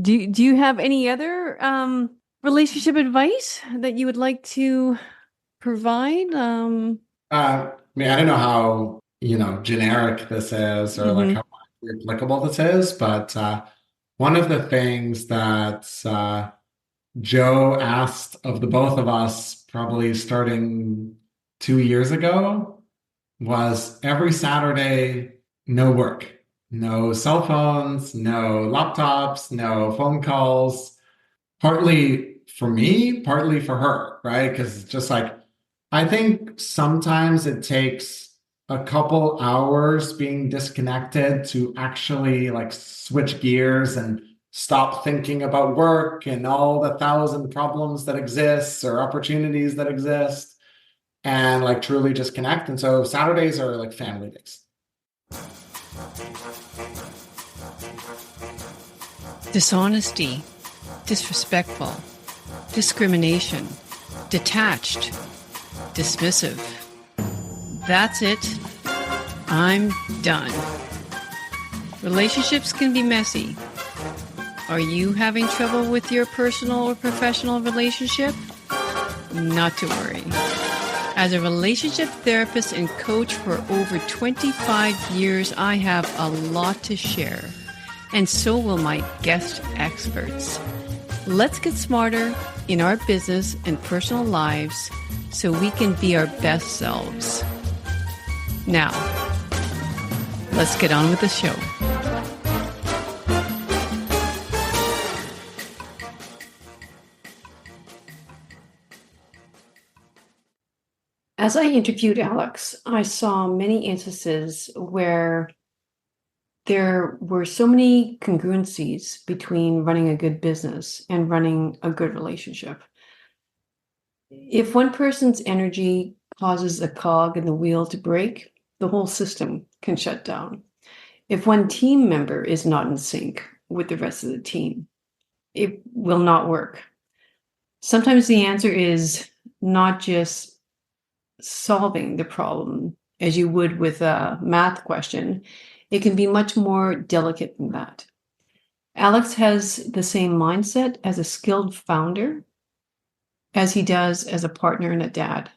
Do you have any other relationship advice that you would like to provide? I don't know how, generic this is or like Mhm. how applicable this is, but one of the things that Joe asked of the both of us, probably starting 2 years ago, was every Saturday, no work, no cell phones, no laptops, no phone calls, partly for me, partly for her, right? Because it's just like, I think sometimes it takes a couple hours being disconnected to actually like switch gears and stop thinking about work and all the thousand problems that exist or opportunities that exist and like truly just connect. And so Saturdays are like family days. Dishonesty, disrespectful, discrimination, detached, dismissive. That's it. I'm done. Relationships can be messy. Are you having trouble with your personal or professional relationship? Not to worry. As a relationship therapist and coach for over 25 years, I have a lot to share, and so will my guest experts. Let's get smarter in our business and personal lives so we can be our best selves. Now, let's get on with the show. As I interviewed Alex, I saw many instances where there were so many congruencies between running a good business and running a good relationship. If one person's energy causes a cog in the wheel to break, the whole system can shut down. If one team member is not in sync with the rest of the team, it will not work. Sometimes the answer is not just solving the problem as you would with a math question. It can be much more delicate than that. Alex has the same mindset as a skilled founder as he does as a partner and a dad.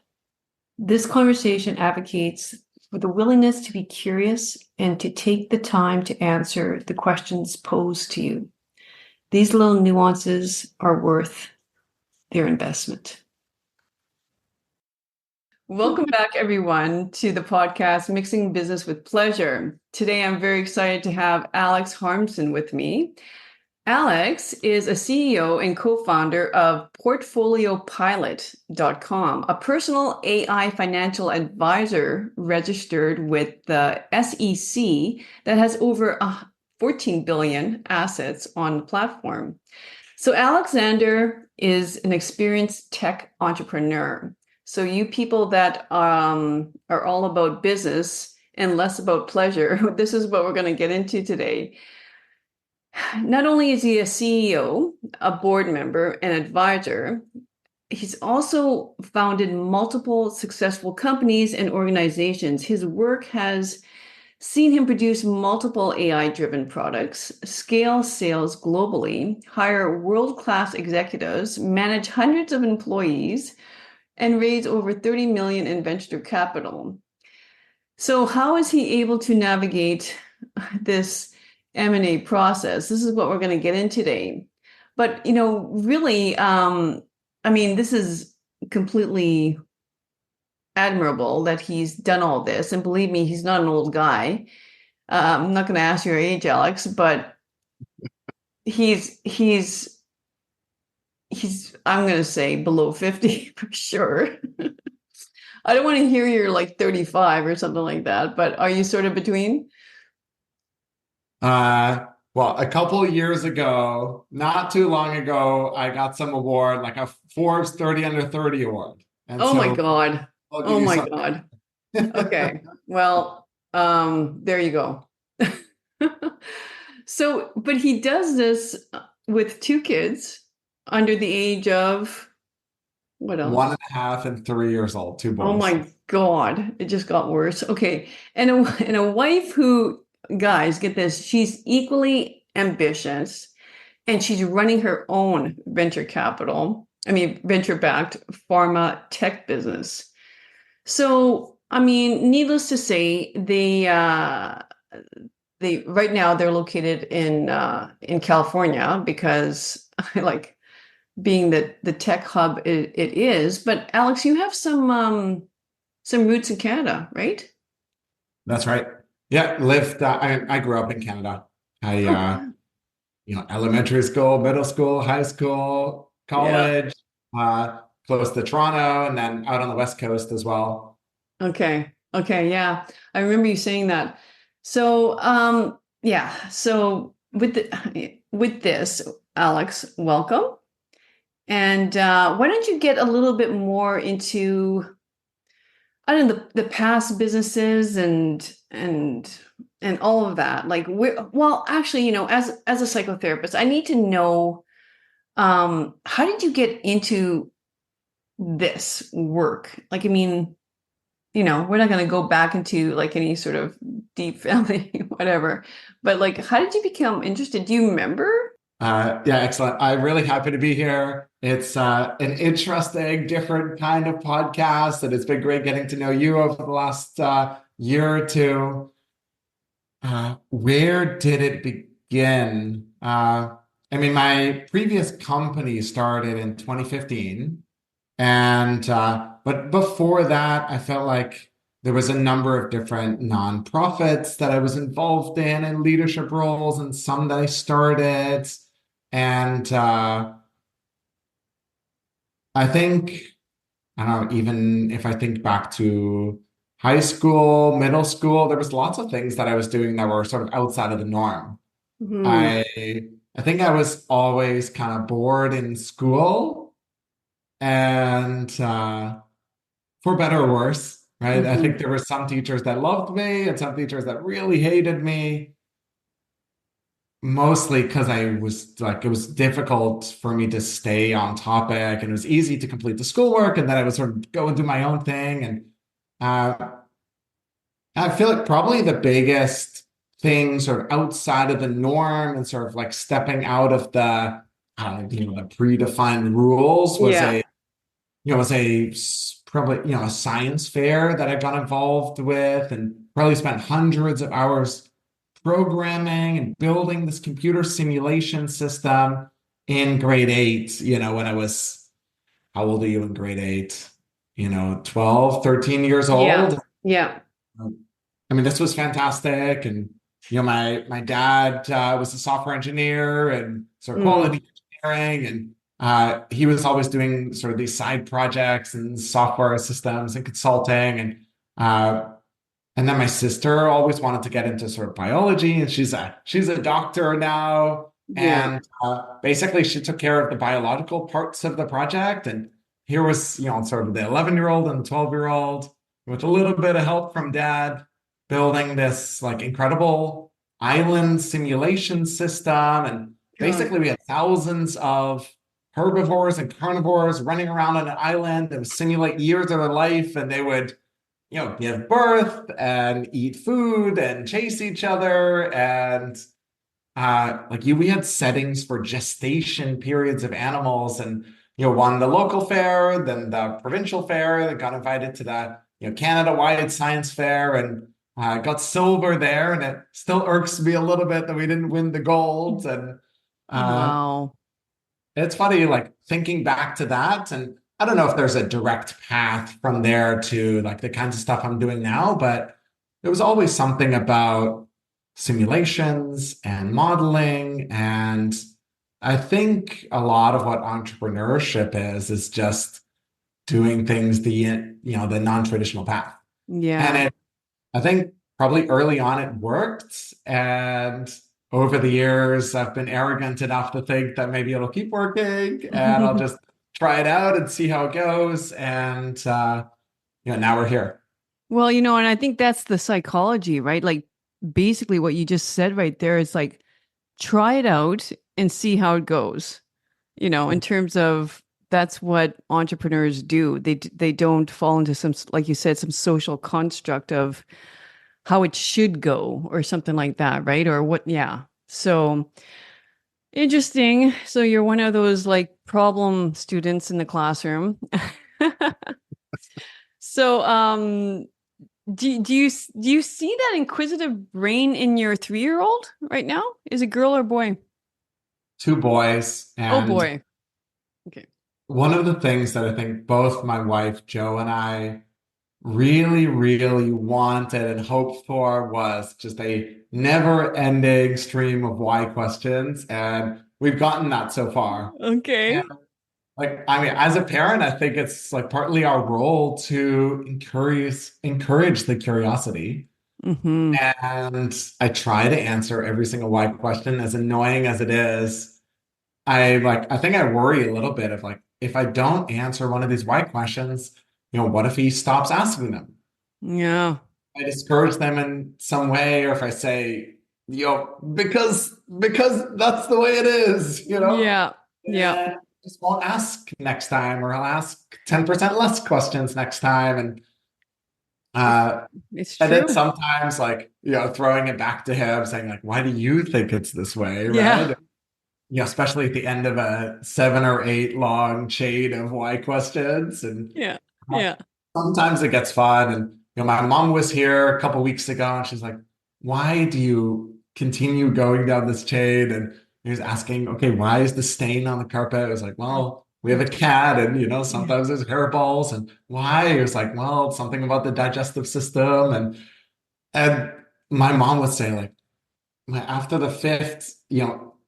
This conversation advocates for the willingness to be curious and to take the time to answer the questions posed to you. These little nuances are worth their investment. Welcome back, everyone, to the podcast, Mixing Business with Pleasure. Today, I'm very excited to have Alex Harmsen with me. Alex is a CEO and co-founder of PortfolioPilot.com, a personal AI financial advisor registered with the SEC that has over 14 billion assets on the platform. So Alexander is an experienced tech entrepreneur. So you people that are all about business and less about pleasure, this is what we're going to get into today. Not only is he a CEO, a board member, and advisor, he's also founded multiple successful companies and organizations. His work has seen him produce multiple AI-driven products, scale sales globally, hire world-class executives, manage hundreds of employees, and raise over 30 million in venture capital. So how is he able to navigate this M&A process? This is what we're going to get into today. But, really, this is completely admirable that he's done all this. And believe me, he's not an old guy. I'm not going to ask your age, Alex, but he's I'm going to say below 50 for sure. I don't want to hear you're like 35 or something like that, but are you sort of between? Well, a couple of years ago, not too long ago, I got some award, like a Forbes 30 under 30 award. And Oh my so God. I'll give Oh you my some. God. Okay. Well, there you go. So, but he does this with two kids under the age of what One else? and a half and 3 years old, two Oh boys. my God. It just got worse. Okay. And a wife who, guys, get this, she's equally ambitious. and she's running her own venture-backed pharma tech business. So, I mean, needless to say, they right now they're located in California because like being the tech hub it is. But Alex, you have some roots in Canada, right? That's right. Yeah, lived. I grew up in Canada. I Oh, yeah. elementary school, middle school, high school, Yeah. college, uh, close to Toronto, and then out on the West Coast as well. Okay. Okay. Yeah. I remember you saying that. So, yeah. So with this, Alex, welcome. And why don't you get a little bit more into, I don't know, the past businesses and all of that. Like, well, actually, as a psychotherapist, I need to know, how did you get into this work? Like, I mean, we're not going to go back into like any sort of deep family, whatever. But like, how did you become interested? Do you remember? Yeah, excellent. I'm really happy to be here. It's an interesting, different kind of podcast, and it's been great getting to know you over the last year or two. Where did it begin? I mean, my previous company started in 2015. And but before that, I felt like there was a number of different nonprofits that I was involved in leadership roles, and some that I started. And I think, I don't know, even if I think back to high school, middle school, there was lots of things that I was doing that were sort of outside of the norm. Hmm. I think I was always kind of bored in school, and for better or worse, right? I think Hmm. there were some teachers that loved me and some teachers that really hated me, mostly because I was like, it was difficult for me to stay on topic and it was easy to complete the schoolwork. And then I would sort of go and do my own thing. And uh, I feel like probably the biggest thing sort of outside of the norm and sort of like stepping out of the predefined rules was Yeah. probably, a science fair that I got involved with and probably spent hundreds of hours programming and building this computer simulation system in grade eight, when I was, how old are you in grade eight? 12, 13 years Yeah. old. Yeah. I mean, this was fantastic. And, my dad was a software engineer and sort of Mm. quality engineering. And he was always doing sort of these side projects and software systems and consulting. Uh, and then my sister always wanted to get into sort of biology, and she's a doctor now. Yeah. And basically, she took care of the biological parts of the project. And here was, sort of the 11-year-old and the 12-year-old with a little bit of help from dad building this like incredible island simulation system. And God. basically, we had thousands of herbivores and carnivores running around on an island and simulate years of their life, and they would give birth and eat food and chase each other. And we had settings for gestation periods of animals, and won the local fair, then the provincial fair, then got invited to the Canada-wide science fair and got silver there. And it still irks me a little bit that we didn't win the gold. And uh, Wow. it's funny, like thinking back to that, and I don't know if there's a direct path from there to like the kinds of stuff I'm doing now, but there was always something about simulations and modeling. And I think a lot of what entrepreneurship is just doing things the non-traditional path. And Yeah. I think probably early on it worked. And over the years, I've been arrogant enough to think that maybe it'll keep working and I'll just try it out and see how it goes. And, now we're here. Well, and I think that's the psychology, right? Like basically what you just said right there is like try it out and see how it goes. In terms of that's what entrepreneurs do. They don't fall into some, like you said, some social construct of how it should go or something like that, right? Or what, yeah. So Interesting. So you're one of those like problem students in the classroom. So, do you see that inquisitive brain in your 3-year-old right now? Is it girl or boy? Two boys. Oh And boy. Okay. one of the things that I think both my wife, Joe, and I really, really wanted and hoped for was just a never-ending stream of why questions. And we've gotten that so far. And Okay. like, I mean, as a parent, I think it's like partly our role to encourage the curiosity. Mm-hmm. And I try to answer every single why question, as annoying as it is. I think I worry a little bit of like if I don't answer one of these why questions, what if he stops asking them? Yeah. I discourage them in some way, or if I say, because that's the way it is, Yeah. Yeah. and just won't ask next time, or I'll ask 10% less questions next time. It's Uh, it's and then true. sometimes like, throwing it back to him, saying like, why do you think it's this way, Yeah. right? Especially at the end of a 7 or 8 long chain of why questions. And Yeah. uh, Yeah. sometimes it gets fun. And my mom was here a couple weeks ago, and she's like, "Why do you continue going down this chain?" And he was asking, "Okay, why is the stain on the carpet?" I was like, "Well, we have a cat, and Yeah. sometimes there's hairballs." And why? It was like, "Well, it's something about the digestive system." And my mom would say like, after the fifth,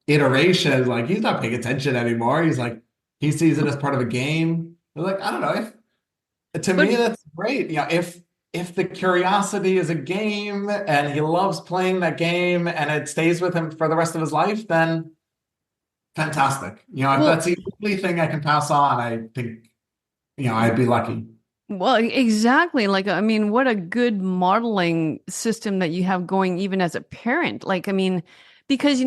iteration, like he's not paying attention anymore. He's like, he sees it as part of a game. They're like, I don't know. To But me, that's great. If the curiosity is a game and he loves playing that game and it stays with him for the rest of his life, then fantastic. If well, that's the only thing I can pass on, I think, I'd be lucky. exactly. Like, I mean, what a good modeling system that you have going even as a parent. Like, I mean, because,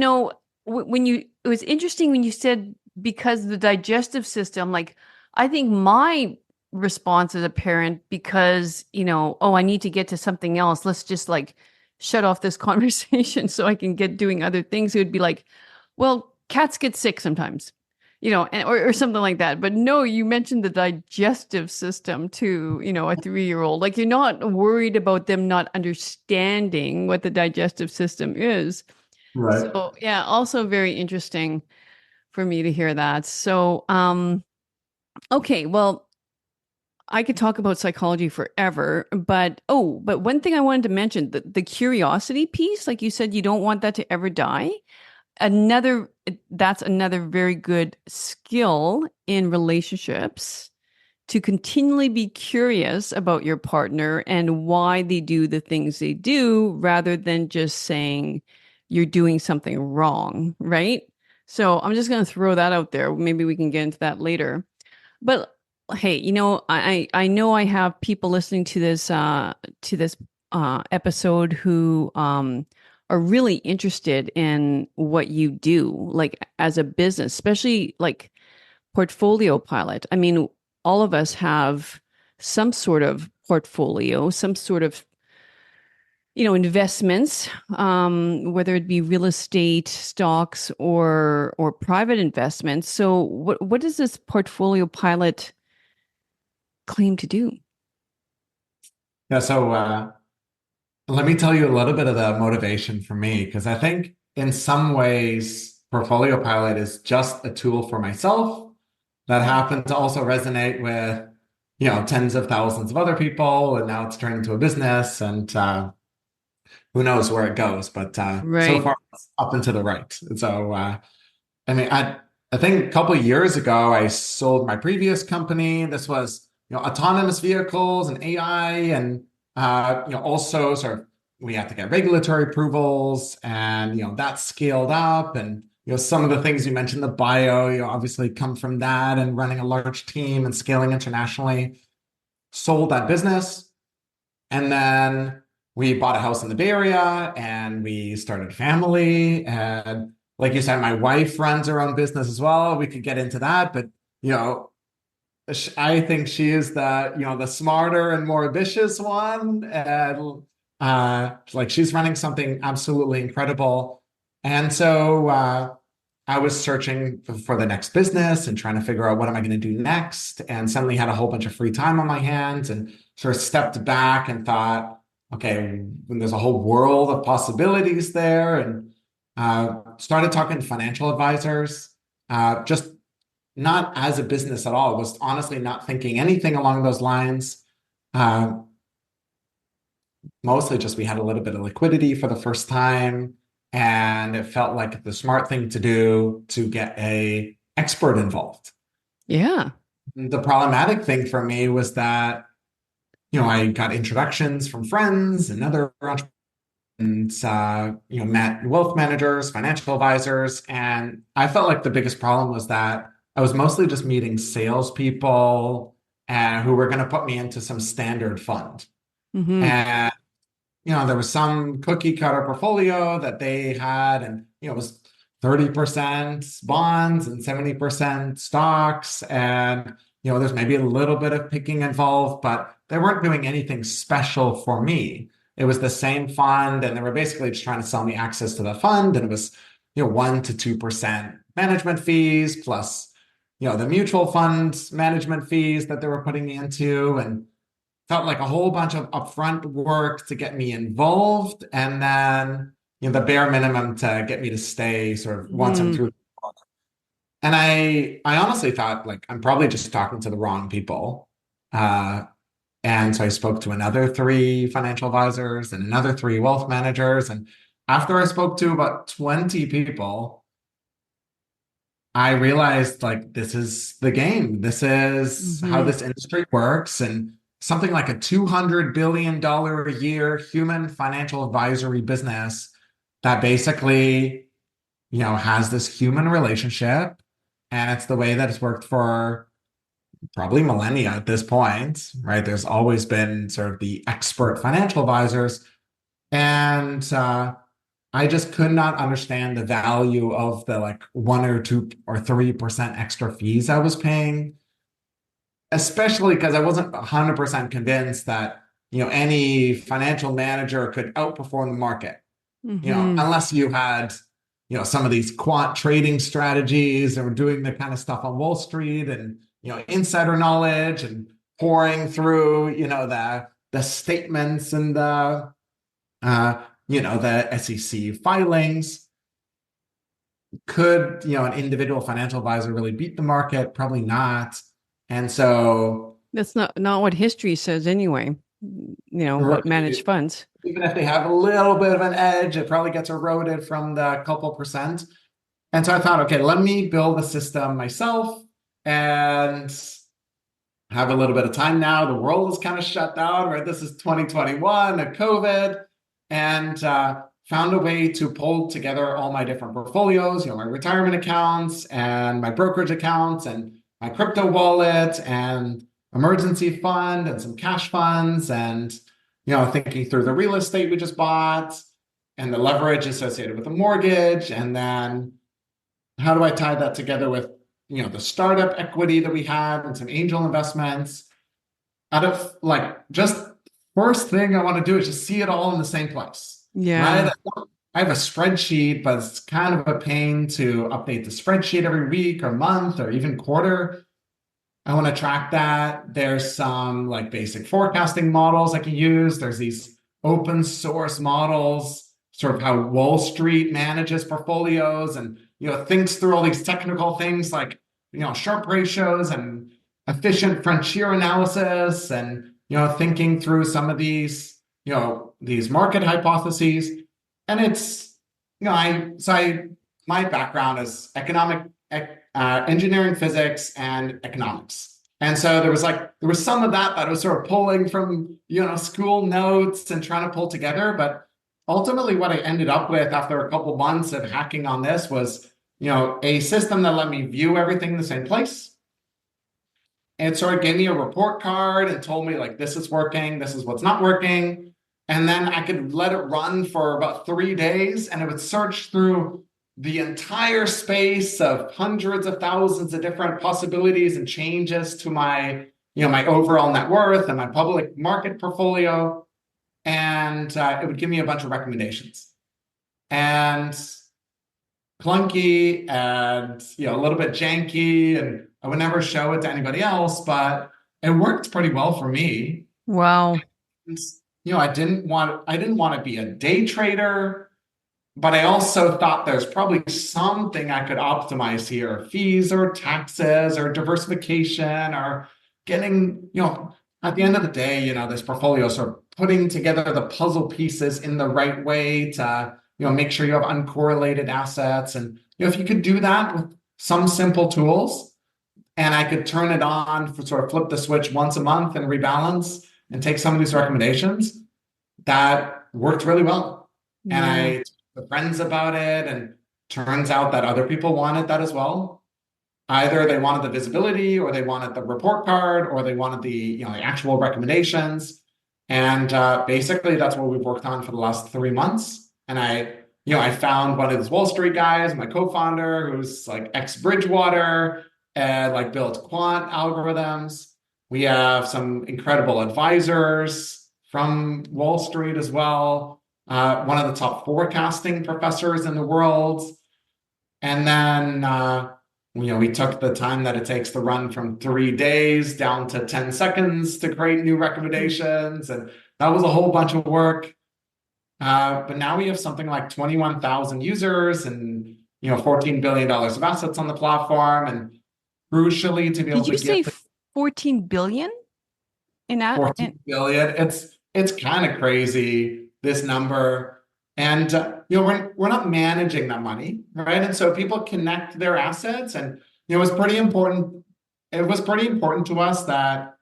when it was interesting when you said because the digestive system, like, I think my response as a parent, because, oh, I need to get to something else. Let's just like shut off this conversation so I can get doing other things. It would be like, well, cats get sick sometimes, or something like that. But no, you mentioned the digestive system to, a 3-year-old. Like you're not worried about them not understanding what the digestive system is. Right. So yeah, also very interesting for me to hear that. So, okay, well, I could talk about psychology forever, but one thing I wanted to mention, the curiosity piece, like you said, you don't want that to ever die. That's another very good skill in relationships, to continually be curious about your partner and why they do the things they do rather than just saying you're doing something wrong, right? So I'm just going to throw that out there. Maybe we can get into that later. But hey, I know I have people listening to this episode who are really interested in what you do, like as a business, especially like portfolio pilot. I mean, all of us have some sort of portfolio, some sort of investments, whether it be real estate, stocks, or private investments. So, what does this portfolio pilot claim to do? Yeah. So let me tell you a little bit of the motivation for me, because I think in some ways, Portfolio Pilot is just a tool for myself that happened to also resonate with, tens of thousands of other people. And now it's turned into a business, and who knows where it goes. But so Right. far, it's up and to the right. So, I mean, I think a couple of years ago, I sold my previous company. This was, autonomous vehicles and AI, and also sort of we had to get regulatory approvals, and that scaled up, and some of the things you mentioned, the bio, obviously come from that, and running a large team and scaling internationally. Sold that business, and then we bought a house in the Bay Area and we started a family. And like you said, my wife runs her own business as well. We could get into that, but you know, I think she is the smarter and more ambitious one. And like she's running something absolutely incredible. And so I was searching for the next business and trying to figure out what am I going to do next, and suddenly had a whole bunch of free time on my hands and sort of stepped back and thought, okay, there's a whole world of possibilities there, and started talking to financial advisors, just not as a business at all. Was honestly not thinking anything along those lines. Uh, Mostly just we had a little bit of liquidity for the first time, and it felt like the smart thing to do to get a expert involved. Yeah. The problematic thing for me was that, I got introductions from friends and other entrepreneurs, and met wealth managers, financial advisors, and I felt like the biggest problem was that I was mostly just meeting salespeople and who were going to put me into some standard fund. Hmm. And there was some cookie cutter portfolio that they had, and it was 30% bonds and 70% stocks. And there's maybe a little bit of picking involved, but they weren't doing anything special for me. It was the same fund, and they were basically just trying to sell me access to the fund. And it was, 1 to 2% management fees plus, the mutual fund management fees that they were putting me into. And felt like a whole bunch of upfront work to get me involved, and then the bare minimum to get me to stay sort of once I'm Hmm. through. And I honestly thought like I'm probably just talking to the wrong people. Uh, and so I spoke to another three financial advisors and another three wealth managers. And after I spoke to about 20 people, I realized like this is the game. This is how Hmm. this industry works. And something like a $200 billion a year human financial advisory business that basically, has this human relationship. And it's the way that it's worked for probably millennia at this point, right? There's always been sort of the expert financial advisors. And I just could not understand the value of the like 1 or 2 or 3% extra fees I was paying, especially because I wasn't 100% convinced that, any financial manager could outperform the market, Hmm. unless you had, some of these quant trading strategies and were doing the kind of stuff on Wall Street and, insider knowledge and pouring through, the statements and the SEC filings. Could, an individual financial advisor really beat the market? Probably not. And so, That's not what history says anyway, about managed funds. even if they have a little bit of an edge, it probably gets eroded from the couple percent. And so I thought, okay, let me build a system myself and have a little bit of time now. The world is kind of shut down, right? This is 2021, a COVID, and found a way to pull together all my different portfolios, my retirement accounts and my brokerage accounts and my crypto wallet and emergency fund and some cash funds, and thinking through the real estate we just bought and the leverage associated with the mortgage, and then how do I tie that together with the startup equity that we had and some angel investments. Out of like just first thing I want to do is just see it all in the same place, Yeah. right? I have a spreadsheet, but it's kind of a pain to update the spreadsheet every week or month or even quarter. I want to track that. There's some like basic forecasting models I can use. There's these open source models, sort of how Wall Street manages portfolios and thinks through all these technical things like Sharpe ratios and efficient frontier analysis, and thinking through some of these market hypotheses. And it's I my background is engineering, physics, and economics. And so there was some of that I was sort of pulling from school notes and trying to pull together. But ultimately, what I ended up with after a couple months of hacking on this was a system that let me view everything in the same place. It sort of gave me a report card and told me like this is working, this is what's not working. And then I could let it run for about 3 days, and it would search through the entire space of hundreds of thousands of different possibilities and changes to my my overall net worth and my public market portfolio. And it would give me a bunch of recommendations. And clunky and a little bit janky, and I would never show it to anybody else, but it worked pretty well for me. Wow. And, I didn't want to be a day trader, but I also thought there's probably something I could optimize here, fees or taxes or diversification or getting, at the end of the day, this portfolio sort of putting together the puzzle pieces in the right way to, make sure you have uncorrelated assets. And, if you could do that with some simple tools and I could turn it on for sort of flip the switch once a month and rebalance and take some of these recommendations, that worked really well. And Yeah. I talked to friends about it, and turns out that other people wanted that as well. Either they wanted the visibility, or they wanted the report card, or they wanted the actual recommendations. And basically, that's what we've worked on for the last 3 months. And I found one of these Wall Street guys, my co-founder, who's like ex-Bridgewater, and like built quant algorithms. We have some incredible advisors from Wall Street as well. One of the top forecasting professors in the world. And then, we took the time that it takes to run from 3 days down to 10 seconds to create new recommendations. And that was a whole bunch of work. But now we have something like 21,000 users and, $14 billion of assets on the platform. And crucially, to be able Did to you give say 14 billion in that? 14 billion. It's kind of crazy, this number. And we're not managing that money, right? And so people connect their assets, and it was pretty important. It was pretty important to us that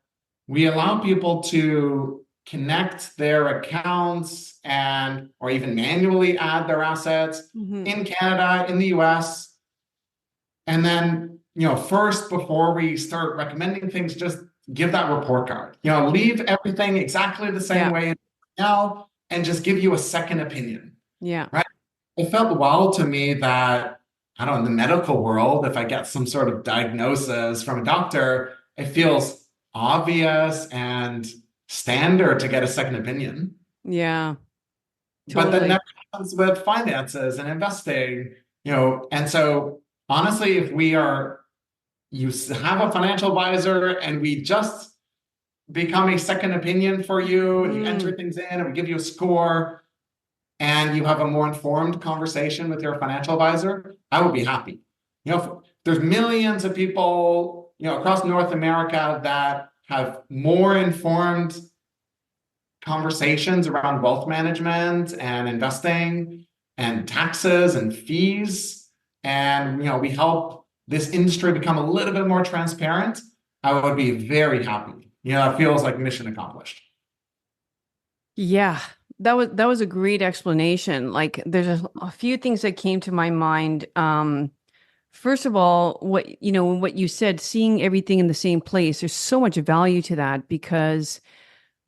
we allow people to connect their accounts and or even manually add their assets Mhm. in Canada, in the US. And then, first, before we start recommending things, just give that report card. Leave everything exactly the same Yeah. way now and just give you a second opinion, Yeah. right? It felt well to me that, I don't know, in the medical world, if I get some sort of diagnosis from a doctor, it feels obvious and standard to get a second opinion. Yeah. But that Totally. never happens with finances and investing, and so honestly, if you have a financial advisor and we just become a second opinion for you, and you enter Mm. things in and we give you a score and you have a more informed conversation with your financial advisor, I would be happy. There's millions of people, across North America that have more informed conversations around wealth management and investing and taxes and fees. And, we help this industry become a little bit more transparent. I would be very happy. It feels like mission accomplished. Yeah. That was a great explanation. Like there's a few things that came to my mind. First of all, what you said, seeing everything in the same place, there's so much value to that because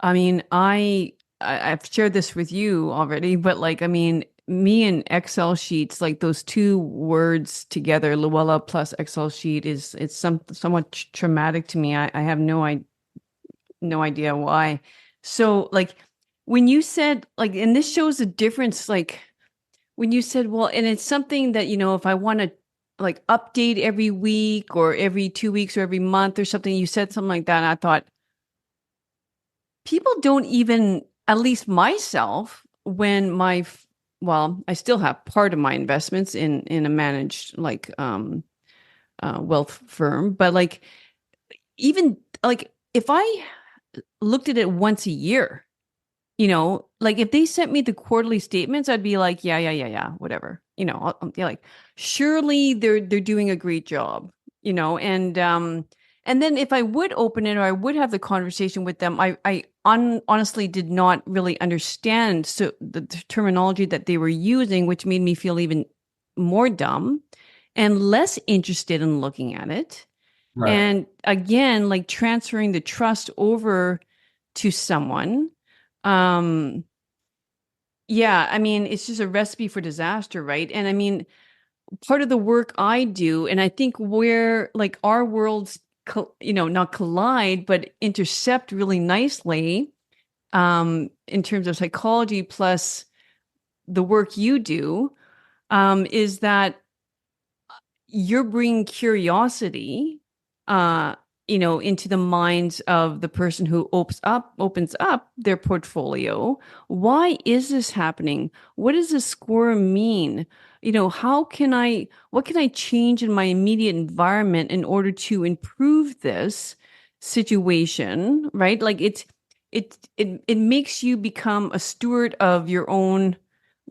I mean, I've shared this with you already, but like, I mean, me and Excel sheets, like those two words together, Luella plus Excel sheet it's somewhat traumatic to me. I have no idea why. So like when you said like, and this shows the difference, like when you said, well, and it's something that, if I want to like update every week or every 2 weeks or every month or something, you said something like that. And I thought, people don't even, at least myself, when well, I still have part of my investments in a managed like wealth firm, but like even like if I looked at it once a year, like if they sent me the quarterly statements, I'd be like, yeah, yeah, yeah, yeah, whatever. Yeah, like surely they're doing a great job, and then if I would open it or I would have the conversation with them, I honestly did not really understand so the terminology that they were using, which made me feel even more dumb and less interested in looking at it. Right. And again, like transferring the trust over to someone. Um, yeah, I mean, it's just a recipe for disaster, right? And I mean, part of the work I do, and I think where like our worlds, not collide, but intercept really nicely, in terms of psychology plus the work you do, is that you're bringing curiosity, uh, into the minds of the person who opens up their portfolio. Why is this happening? What does this score mean? What can I change in my immediate environment in order to improve this situation, right? Like it makes you become a steward of your own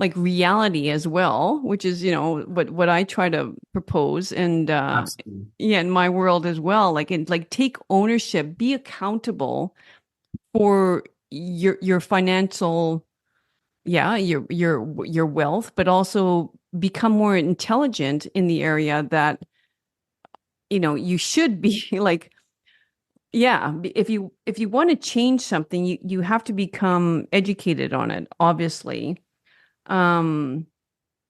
like reality as well, which is, what I try to propose. And Absolutely. yeah, in my world as well, like take ownership, be accountable for your financial, yeah, your wealth, but also become more intelligent in the area that, you should be like, yeah, if you want to change something, you have to become educated on it, obviously. Um,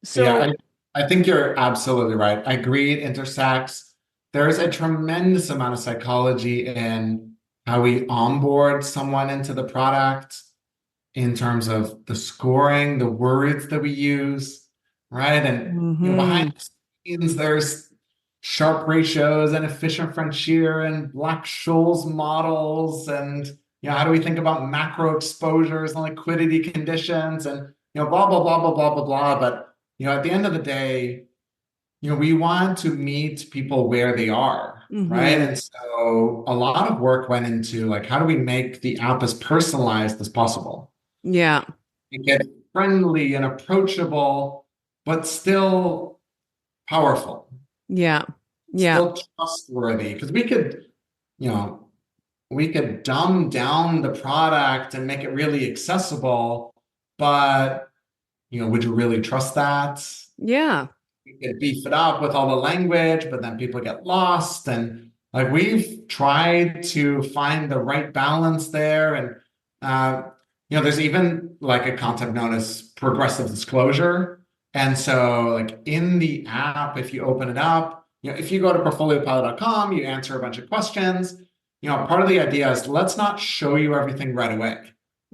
Yeah, so I think you're absolutely right. I agree, it intersects. There's a tremendous amount of psychology in how we onboard someone into the product, in terms of the scoring, the words that we use, right? And behind mhm. the scenes, there's Sharpe ratios and efficient frontier and Black-Scholes models, and how do we think about macro exposures and liquidity conditions, and blah blah blah blah blah blah blah. But at the end of the day, we want to meet people where they are, right? Mm-hmm. And so a lot of work went into like how do we make the app as personalized as possible Yeah. and get friendly and approachable, but still powerful, Yeah. Yeah. still trustworthy. Because you know, we could dumb down the product and make it really accessible, but would you really trust that? Yeah. You could beef it up with all the language, but then people get lost. And like we've tried to find the right balance there. And there's even like a concept known as progressive disclosure. And so like in the app, if you open it up, if you go to portfoliopilot.com, you answer a bunch of questions. Part of the idea is let's not show you everything right away.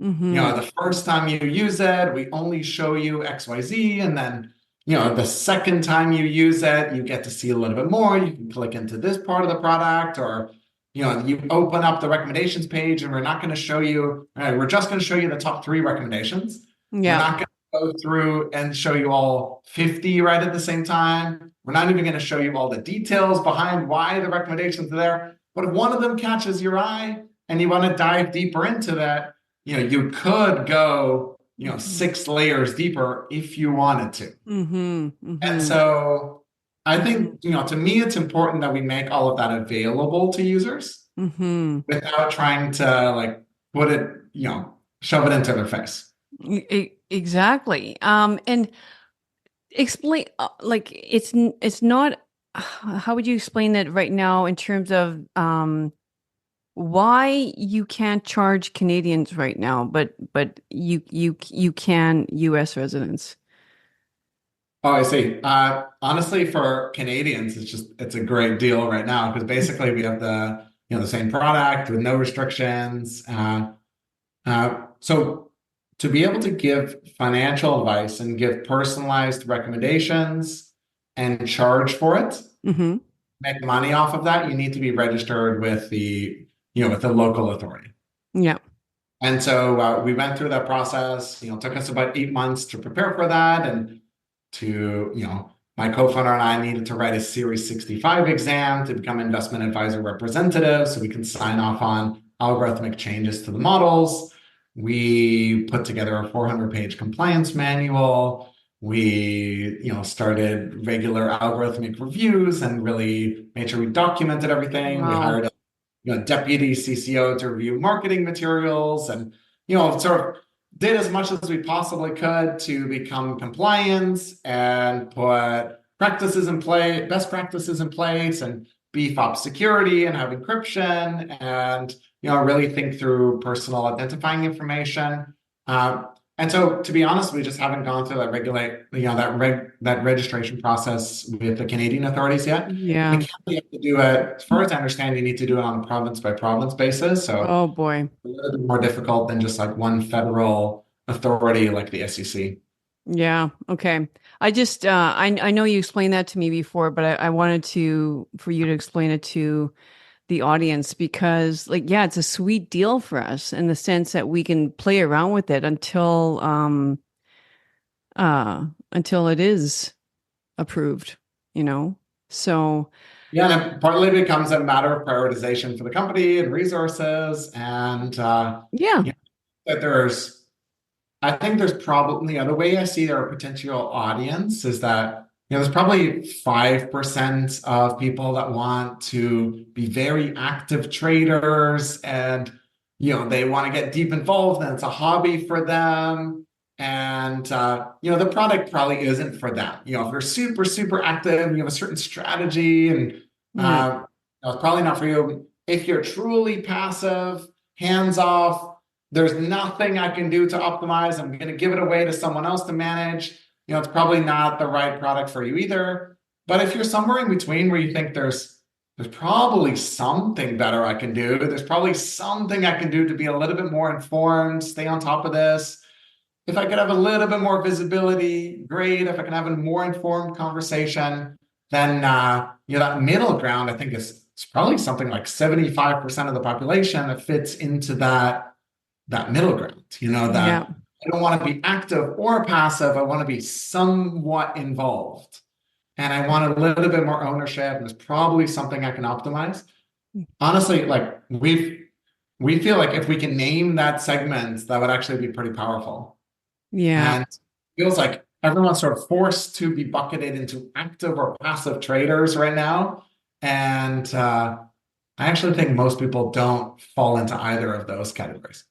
Mm-hmm. The first time you use it, we only show you XYZ. And then, the second time you use it, you get to see a little bit more. You can click into this part of the product, or, you open up the recommendations page and we're not going to show you, we're just going to show you the top 3 recommendations. We're Yeah. not going to go through and show you all 50 right at the same time. We're not even going to show you all the details behind why the recommendations are there. But if one of them catches your eye and you want to dive deeper into that, you could go, Mm-hmm. 6 layers deeper if you wanted to. Mm-hmm. And Mm-hmm. so I Mm-hmm. think, to me, it's important that we make all of that available to users Mm-hmm. without trying to like put it, shove it into their face. Exactly. And explain, like it's not, how would you explain that right now in terms of why you can't charge Canadians right now, but you can US residents? Oh, I see. Honestly, for Canadians, it's a great deal right now because basically we have the same product with no restrictions. So to be able to give financial advice and give personalized recommendations and charge for it, Mm-hmm. make money off of that, you need to be registered with the local authority. Yeah. And so we went through that process. It took us about 8 months to prepare for that, and my co-founder and I needed to write a Series 65 exam to become investment advisor representative so we can sign off on algorithmic changes to the models. We put together a 400-page compliance manual. We, started regular algorithmic reviews and really made sure we documented everything. We Wow. hired a deputy CCO to review marketing materials and, sort of did as much as we possibly could to become compliant and put best practices in place and beef up security and have encryption and, really think through personal identifying information. And so, to be honest, we just haven't gone through that registration process with the Canadian authorities yet. Yeah. And you have to do it, as far as I understand, you need to do it on a province by province basis. So Oh boy. a little bit more difficult than just like one federal authority like the SEC. Yeah. Okay. I just I know you explained that to me before, but I wanted to for you to explain it to the audience because like yeah, it's a sweet deal for us in the sense that we can play around with it until it is approved, you know? So Yeah, and it partly becomes a matter of prioritization for the company and resources, and yeah. you know, that I think there's probably, the way I see our potential audience is that, there's probably 5% of people that want to be very active traders and, they want to get deep involved and it's a hobby for them. And, the product probably isn't for them. If you're super, super active, you have a certain strategy and, Yeah. it's probably not for you. If you're truly passive, hands off, there's nothing I can do to optimize. I'm going to give it away to someone else to manage. It's probably not the right product for you either. But if you're somewhere in between where you think there's probably something better I can do, there's probably something I can do to be a little bit more informed, stay on top of this. If I could have a little bit more visibility, great. If I can have a more informed conversation, then that middle ground, I think is it's probably something like 75% of the population that fits into that middle ground, Yeah. that I don't want to be active or passive. I want to be somewhat involved. And I want a little bit more ownership. And there's probably something I can optimize. Honestly, like we feel like if we can name that segment, that would actually be pretty powerful. Yeah. And it feels like everyone's sort of forced to be bucketed into active or passive traders right now. And I actually think most people don't fall into either of those categories.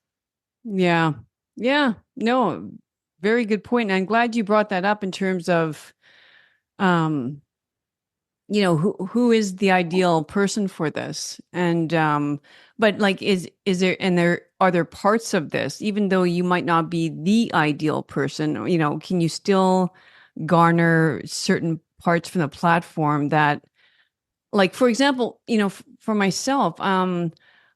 Yeah. Yeah. No, very good point. And I'm glad you brought that up in terms of um who is the ideal person for this but like is there and there are there parts of this even though you might not be the ideal person, can you still garner certain parts from the platform that like for example, for myself,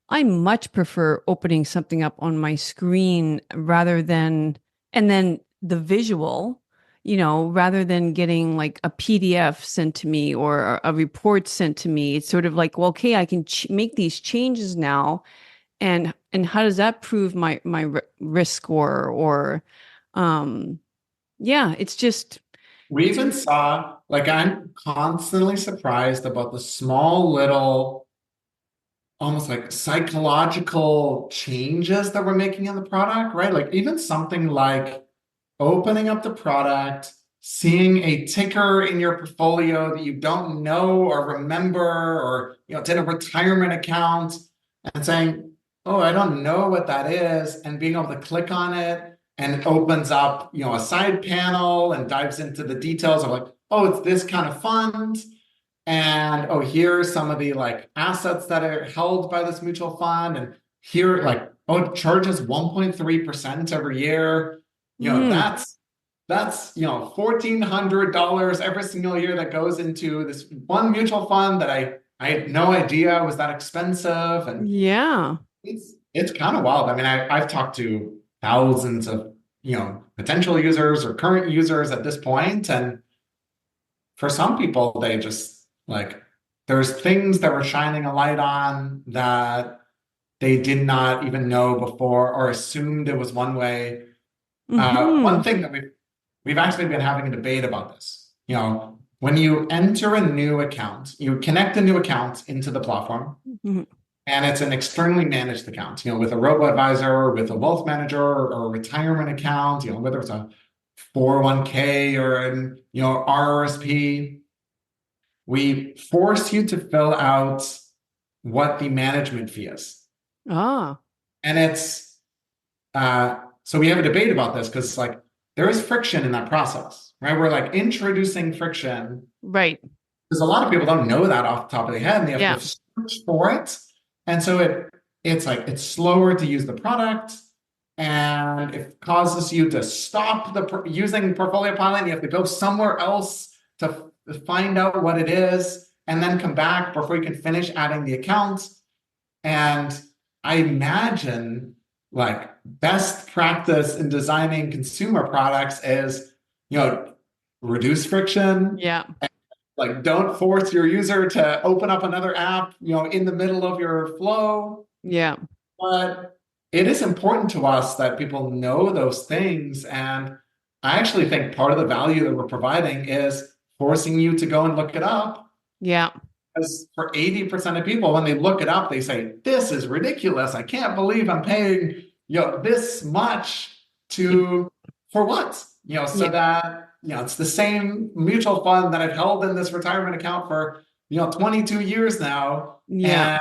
I much prefer opening something up on my screen rather than and then the visual, rather than getting like a PDF sent to me or a report sent to me. It's sort of like, well, okay, I can make these changes now, and how does that prove my risk score or um yeah, it's just We it's even saw, like, I'm constantly surprised about the small little, almost like psychological changes that we're making in the product, right? Like, even something like opening up the product, seeing a ticker in your portfolio that you don't know or remember, or, it's in a retirement account, and saying, oh, I don't know what that is, and being able to click on it and it opens up, a side panel and dives into the details of like, oh, it's this kind of fund. And oh, here are some of the like assets that are held by this mutual fund. And here, like, oh, it charges 1.3% every year. mm, That's $1,400 every single year that goes into this one mutual fund that I had no idea was that expensive. And yeah. it's kind of wild. I mean, I've talked to thousands of potential users or current users at this point, and for some people, they just like there's things that we're shining a light on that they did not even know before or assumed it was one way. One Hmm. thing that we've actually been having a debate about this. When you enter a new account, you connect a new account into the platform, and it's an externally managed account, with a robo-advisor, with a wealth manager, or a retirement account, whether it's a 401k or an, RRSP. We force you to fill out what the management fee is. Ah, And so we have a debate about this because like there is friction in that process, right? We're like introducing friction right. because a lot of people don't know that off the top of their head and they have to Yeah. search for it. And so it's like it's slower to use the product and it causes you to stop using portfolio pilot. You have to go somewhere else to find out what it is and then come back before you can finish adding the account. And I imagine like best practice in designing consumer products is you know, reduce friction. Yeah. Like, don't force your user to open up another app, in the middle of your flow. Yeah. But it is important to us that people know those things. And I actually think part of the value that we're providing is forcing you to go and look it up. Yeah. Because for 80% of people, when they look it up, they say, this is ridiculous. I can't believe I'm paying, this much to for what? So Yeah. that, it's the same mutual fund that I've held in this retirement account for, 22 years now. Yeah.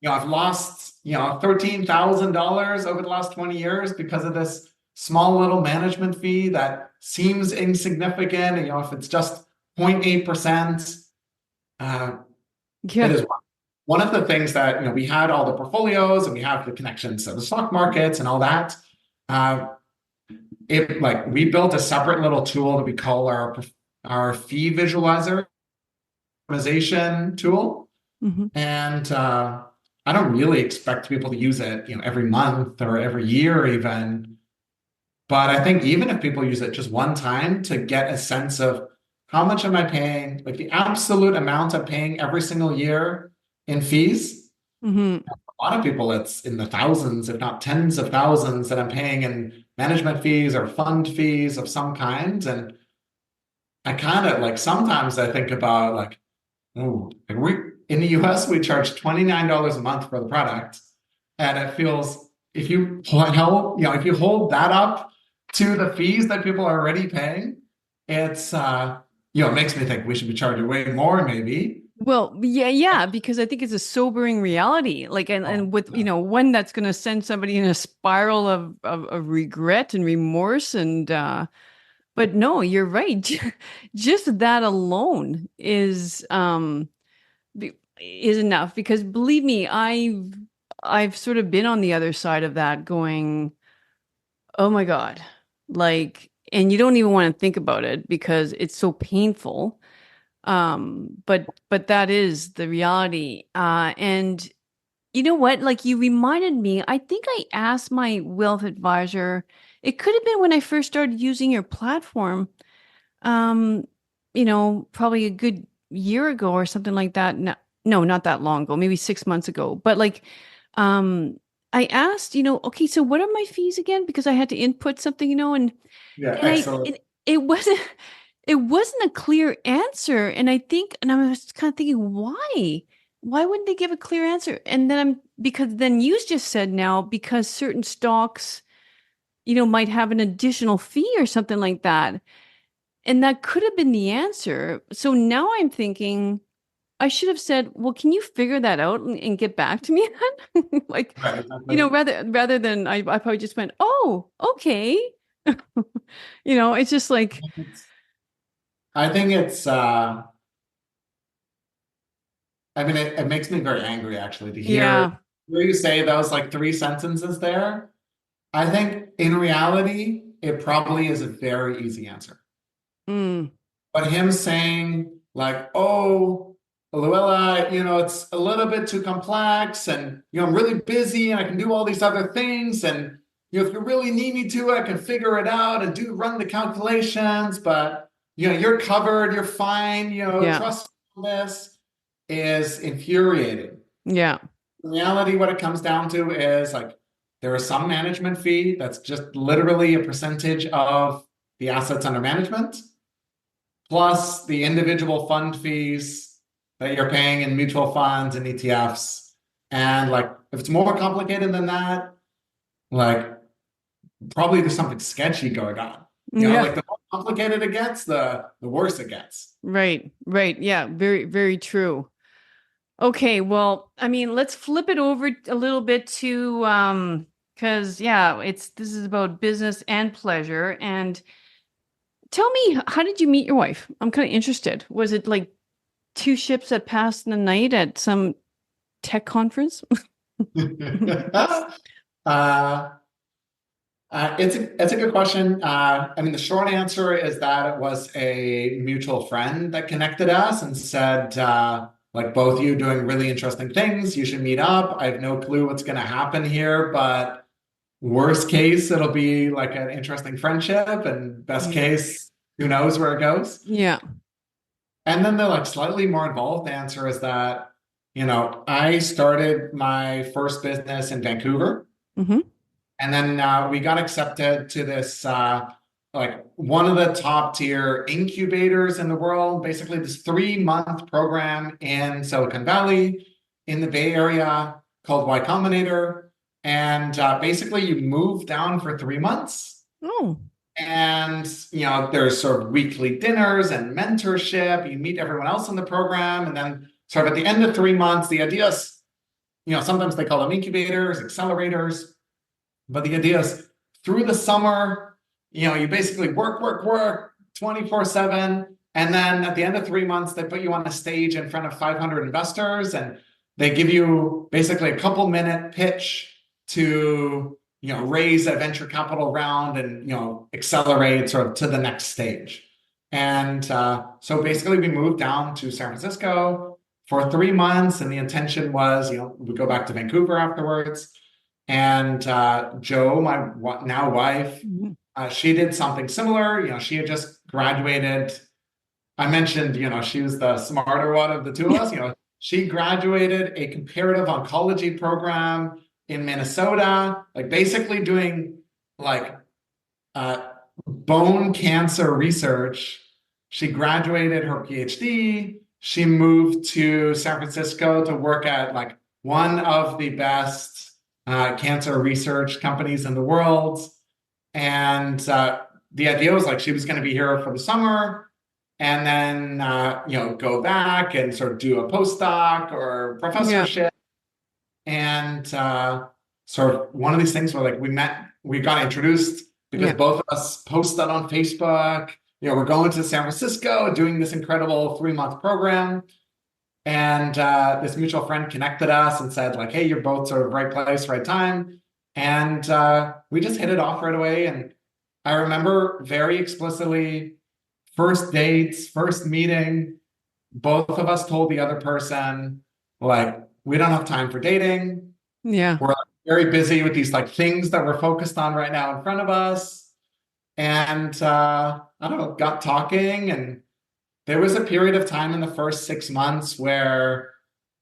And I've lost, $13,000 over the last 20 years because of this small little management fee that seems insignificant. And, if it's just 0.8%, uh, it Yeah. is one of the things that, we had all the portfolios and we have the connections to the stock markets and all that. Uh, we built a separate little tool that we call our fee visualizer optimization tool. Hmm. And I don't really expect people to use it, every month or every year even. But I think even if people use it just one time to get a sense of how much am I paying, like the absolute amount I'm paying every single year in fees. Hmm. A lot of people, it's in the thousands, if not tens of thousands, that I'm paying in management fees or fund fees of some kind. And I kind of like sometimes I think about like, oh, like we in the US, we charge $29 a month for the product. And it feels if you hold that up to the fees that people are already paying, it's it makes me think we should be charging way more, maybe. Well, yeah, yeah, because I think it's a sobering reality. Like, Oh, and with, one that's going to send somebody in a spiral of regret and remorse. And, but no, you're right. Just that alone is enough because believe me, I've sort of been on the other side of that going, oh my God, like, and you don't even want to think about it because it's so painful. But that is the reality. And you know what? Like you reminded me, I think I asked my wealth advisor, it could have been when I first started using your platform, um, probably a good year ago or something like that. No, no, not that long ago, maybe 6 months ago. But like, um, I asked, okay, so what are my fees again? Because I had to input something, yeah, and excellent. it wasn't it wasn't a clear answer. And I think, and I was kind of thinking, why? Why wouldn't they give a clear answer? And then because then you just said now, because certain stocks, might have an additional fee or something like that. And that could have been the answer. So now I'm thinking, I should have said, well, can you figure that out and get back to me then? Like, Right, exactly. rather than I probably just went, oh, okay. It's just like, I think it's I mean it makes me very angry actually to hear yeah. you say those like three sentences there. I think in reality, it probably is a very easy answer. Mm, But him saying, like, oh, Luella, it's a little bit too complex, and I'm really busy and I can do all these other things. And if you really need me to, I can figure it out and do run the calculations, but you're covered, you're fine, yeah. trust this is infuriating. Yeah. In reality, what it comes down to is like there is some management fee that's just literally a percentage of the assets under management, plus the individual fund fees that you're paying in mutual funds and ETFs. And like if it's more complicated than that, like probably there's something sketchy going on. Yeah. Like the more complicated it gets, the worse it gets. Right. Right. Yeah. Very, very true. Okay. Well, I mean, let's flip it over a little bit to because yeah, this is about business and pleasure. And tell me, how did you meet your wife? I'm kind of interested. Was it like two ships that passed in the night at some tech conference? uh, it's a good question. I mean, the short answer is that it was a mutual friend that connected us and said, like both you doing really interesting things, you should meet up. I have no clue what's going to happen here, but worst case, it'll be like an interesting friendship, and best Yeah. case, who knows where it goes? Yeah. And then the like slightly more involved answer is that, I started my first business in Vancouver. Hmm. And then we got accepted to this like one of the top tier incubators in the world, basically this 3 month program in Silicon Valley, in the Bay Area called Y Combinator. And basically you move down for 3 months Oh, and there's sort of weekly dinners and mentorship. You meet everyone else in the program. And then sort of at the end of 3 months, the idea is, sometimes they call them incubators, accelerators. But the idea is through the summer, you basically work 24/7. And then at the end of 3 months, they put you on a stage in front of 500 investors and they give you basically a couple-minute pitch to, raise a venture capital round and, accelerate sort of to the next stage. And so basically we moved down to San Francisco for 3 months. And the intention was, we go back to Vancouver afterwards. And Jo, my now wife, mhm. she did something similar. She had just graduated. I mentioned, she was the smarter one of the two of us. She graduated a comparative oncology program in Minnesota, like basically doing like uh, bone cancer research. She graduated her PhD. She moved to San Francisco to work at like one of the best cancer research companies in the world. And the idea was like she was going to be here for the summer and then, go back and sort of do a postdoc or Yeah. professorship. And sort of one of these things where like we got introduced because Yeah. both of us posted on Facebook. We're going to San Francisco doing this incredible 3 month program. And this mutual friend connected us and said, like, hey, you're both sort of right place, right time. And we just hit it off right away. And I remember very explicitly first dates, first meeting, both of us told the other person, like, we don't have time for dating. Yeah. We're like, very busy with these like things that we're focused on right now in front of us. And I don't know, got talking. And there was a period of time in the first 6 months where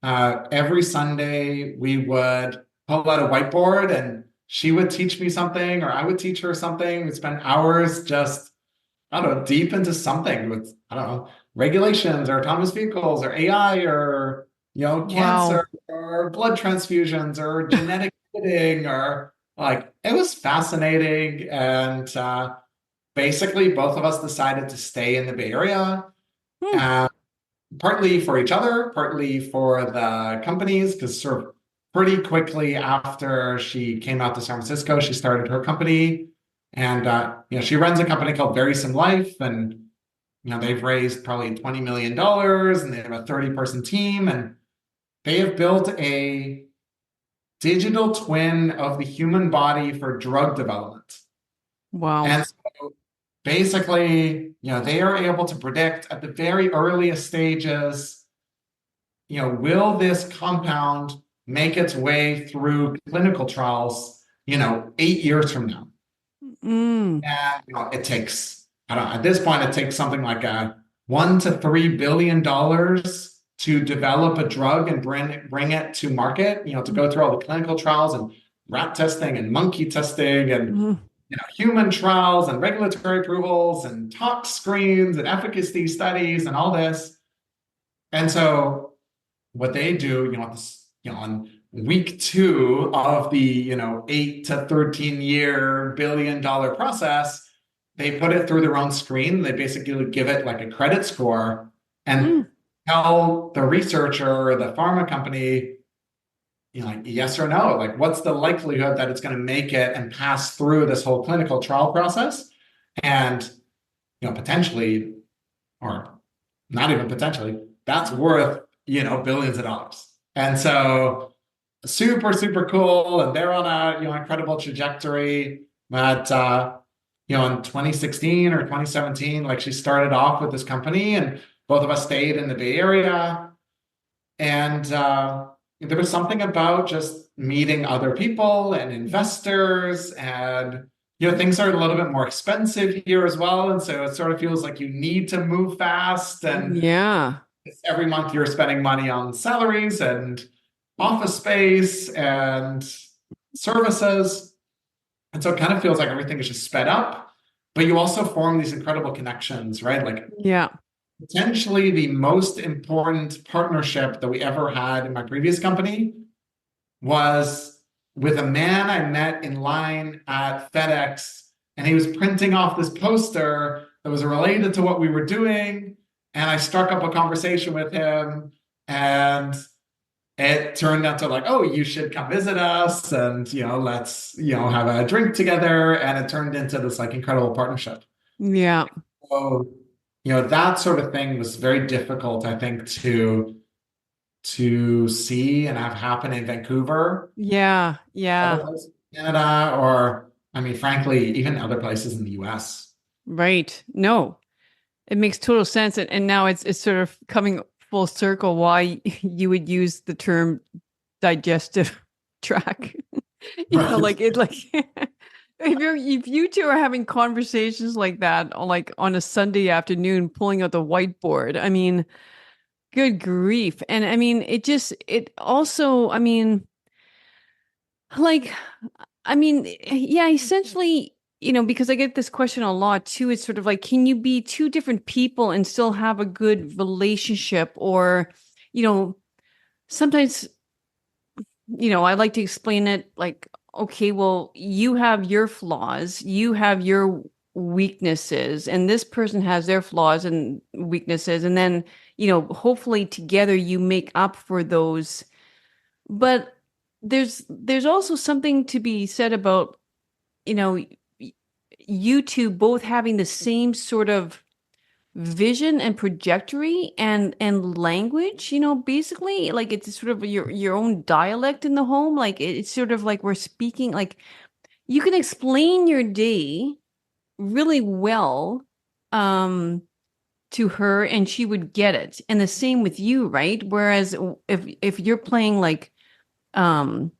every Sunday we would pull out a whiteboard and she would teach me something or I would teach her something. We'd spend hours just, I don't know, deep into something with, I don't know, regulations or autonomous vehicles or AI or, Wow. cancer or blood transfusions or genetic editing or like, it was fascinating. And basically both of us decided to stay in the Bay Area. Hmm. Uh, Partly for each other, partly for the companies, because sort of pretty quickly after she came out to San Francisco, she started her company. And she runs a company called Very Sim Life, and they've raised probably $20 million, and they have a 30-person team, and they have built a digital twin of the human body for drug development. Wow. And so basically, they are able to predict at the very earliest stages, will this compound make its way through clinical trials, 8 years from now? Mm. And it takes, I don't know, at this point, it takes something like a $1 to $3 billion to develop a drug and bring it to market, to go through all the clinical trials and rat testing and monkey testing and Mm. human trials and regulatory approvals and tox screens and efficacy studies and all this. And so what they do, on week two of the, 8 to 13 year billion-dollar process, they put it through their own screen. They basically give it like a credit score and Mm. tell the researcher or the pharma company, like yes or no, like what's the likelihood that it's going to make it and pass through this whole clinical trial process? And, potentially, or not even potentially, that's worth, billions of dollars. And so super, super cool. And they're on a, incredible trajectory. But, in 2016 or 2017, like she started off with this company and both of us stayed in the Bay Area. And there was something about just meeting other people and investors and things are a little bit more expensive here as well. And so it sort of feels like you need to move fast. And Yeah. every month you're spending money on salaries and office space and services. And so it kind of feels like everything is just sped up, but you also form these incredible connections, right? Like Yeah. potentially the most important partnership that we ever had in my previous company was with a man I met in line at FedEx, and he was printing off this poster that was related to what we were doing. And I struck up a conversation with him, and it turned out to like, oh, you should come visit us, and let's have a drink together. And it turned into this like incredible partnership. Yeah. So, that sort of thing was very difficult, I think, to see and have happen in Vancouver, Yeah. other Yeah. places in Canada, or I mean, frankly, even other places in the US. Right. No, it makes total sense. And now it's sort of coming full circle why you would use the term digestive tract. Right. Like it like if you two are having conversations like that like on a Sunday afternoon pulling out the whiteboard, I mean, good grief. And I mean, it also, I mean, like, I mean, yeah, essentially, because I get this question a lot too. It's sort of like, can you be two different people and still have a good relationship? Or, you know, sometimes, I like to explain it like, okay, well, you have your flaws, you have your weaknesses, and this person has their flaws and weaknesses. And then, hopefully together you make up for those. But there's also something to be said about, you know, you two both having the same sort of vision and trajectory and language, basically like it's sort of your own dialect in the home. Like it's sort of like we're speaking, like you can explain your day really well to her and she would get it. And the same with you, right? Whereas if you're playing like um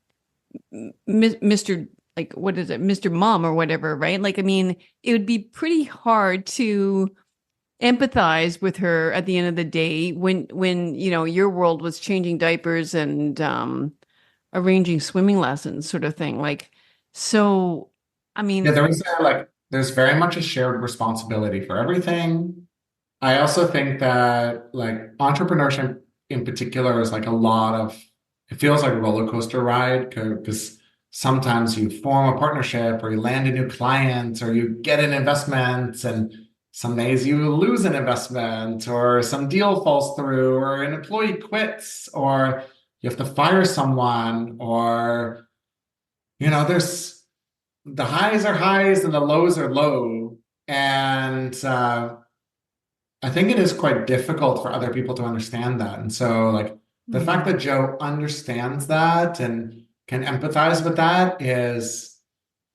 Mr. like what is it, Mr. Mom or whatever, right? Like I mean, it would be pretty hard to empathize with her at the end of the day when your world was changing diapers and arranging swimming lessons sort of thing. Like so I Yeah, mean, there's very much a shared responsibility for everything. I also think that like entrepreneurship in particular is like a lot of, it feels like a roller coaster ride because sometimes you form a partnership or you land a new client or you get an investment, and some days you lose an investment or some deal falls through or an employee quits or you have to fire someone, or there's the highs are highs and the lows are low. And I think it is quite difficult for other people to understand that. And so, like, the fact mhm. that Joe understands that and can empathize with that is,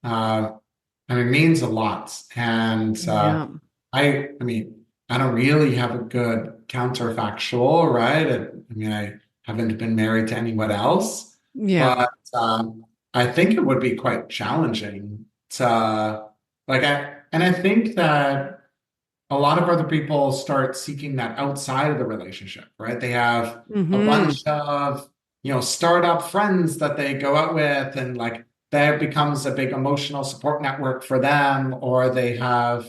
uh, I mean, means a lot. And Yeah. I mean, I don't really have a good counterfactual, right? I mean, I haven't been married to anyone else, Yeah. but I think it would be quite challenging to, like, and I think that a lot of other people start seeking that outside of the relationship, right? They have a Hmm. bunch of, startup friends that they go out with, and like that becomes a big emotional support network for them, or they have,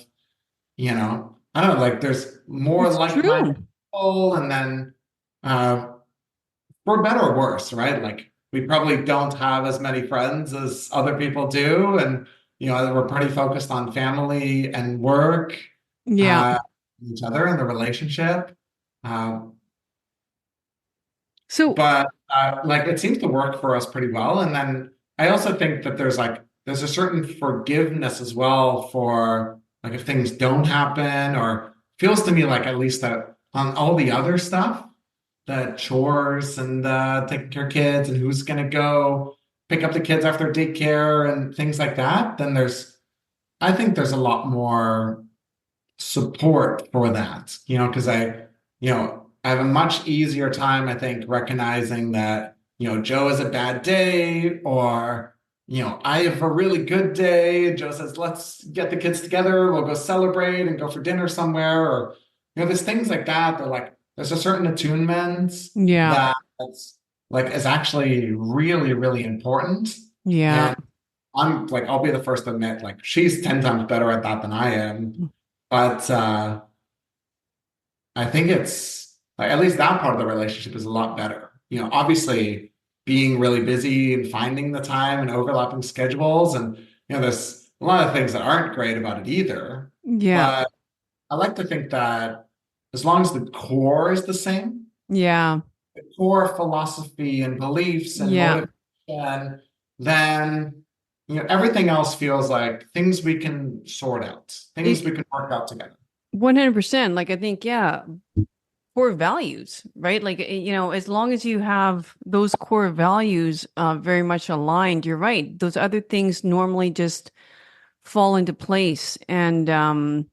I don't know, like there's more It's like-minded true. people, and then uh, for better or worse, right? Like we probably don't have as many friends as other people do, and we're pretty focused on family and work, Yeah. uh, each other and the relationship. Um, So but like it seems to work for us pretty well. And then I also think that there's a certain forgiveness as well for like if things don't happen, or feels to me like at least that on all the other stuff, the chores and taking care of kids and who's going to go pick up the kids after daycare and things like that, then I think there's a lot more support for that, because I have a much easier time, I think, recognizing that, Joe is a bad day, or I have a really good day. And Joe says, let's get the kids together. We'll go celebrate and go for dinner somewhere. Or, there's things like that. That like, there's a certain attunement Yeah. that's like is actually really, really important. Yeah. And I'm like, I'll be the first to admit, like, she's 10 times better at that than I am. But I think it's like at least that part of the relationship is a lot better. Obviously being really busy and finding the time and overlapping schedules and there's a lot of things that aren't great about it either. Yeah. But I like to think that as long as the core is the same, Yeah. the core philosophy and beliefs and Yeah. motivation, then everything else feels like things we can sort out, things we can work out together. 100%. Like I think, yeah, core values, right? Like, as long as you have those core values very much aligned, you're right. Those other things normally just fall into place. And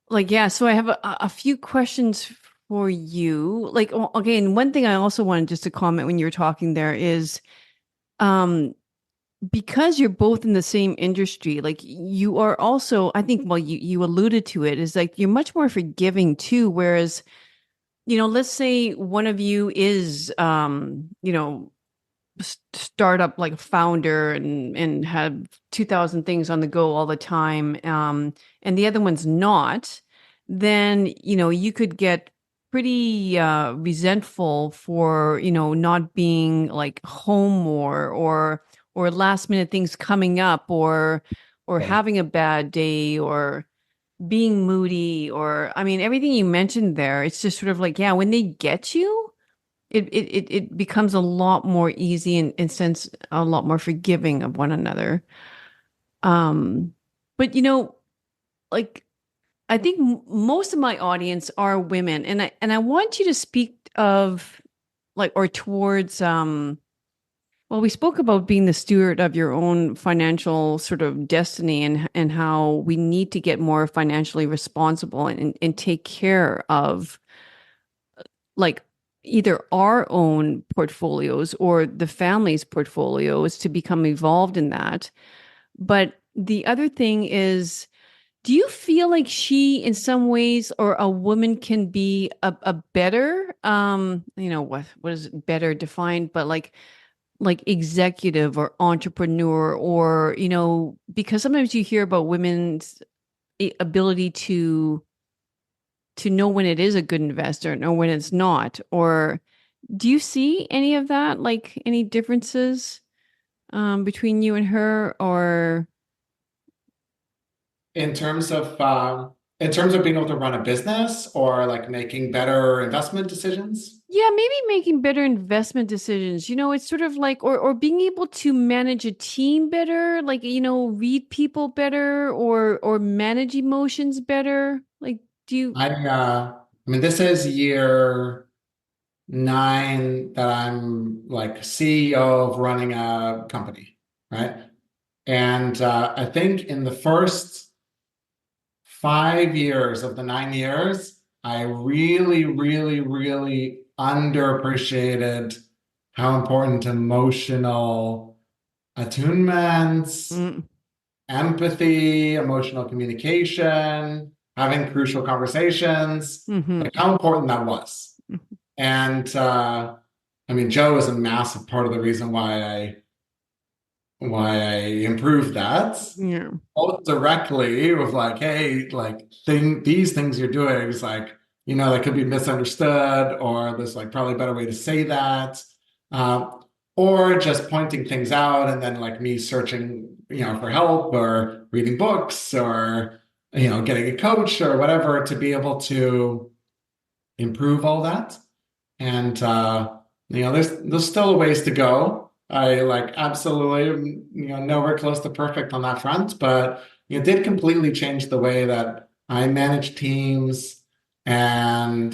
like, yeah, so I have a few questions for you. Like, okay, and one thing I also wanted just to comment when you were talking there is um because you're both in the same industry, like you are also, I think, well, you alluded to it, is like you're much more forgiving too, whereas let's say one of you is, startup like founder and have 2000 things on the go all the time, and the other one's not, then, you could get pretty resentful for, not being like home more, or last minute things coming up, or having a bad day, or being moody, or I mean everything you mentioned there. It's just sort of like, yeah, when they get you, it becomes a lot more easy, and sense a lot more forgiving of one another. um but like I think most of my audience are women, and I want you to speak of like, or towards, well, we spoke about being the steward of your own financial sort of destiny, and how we need to get more financially responsible, and take care of like either our own portfolios or the family's portfolios to become involved in that. But the other thing is, do you feel like she, in some ways, or a woman can be a better, what is better defined, but like executive or entrepreneur, or because sometimes you hear about women's ability to know when it is a good investor or when it's not, or do you see any of that, like any differences between you and her, or In terms of being able to run a business or like making better investment decisions. yeah, maybe making better investment decisions? It's sort of like, or being able to manage a team better, like, read people better, or manage emotions better. Like, do you? I mean, this is year 9 that I'm like CEO of running a company, right? And I think in the first 5 years of the 9 years, I really, really, really underappreciated how important emotional attunements, Mm, empathy, emotional communication, having crucial conversations, hmm. like how important that was. And I mean, Joe is a massive part of the reason why I improved that. Yeah. Both directly with like, hey, like these things you're doing is like, that could be misunderstood, or there's like probably a better way to say that. Um, or just pointing things out and then like me searching, for help or reading books or, getting a coach or whatever to be able to improve all that. And there's still a ways to go. I like absolutely am, nowhere close to perfect on that front, but it did completely change the way that I manage teams and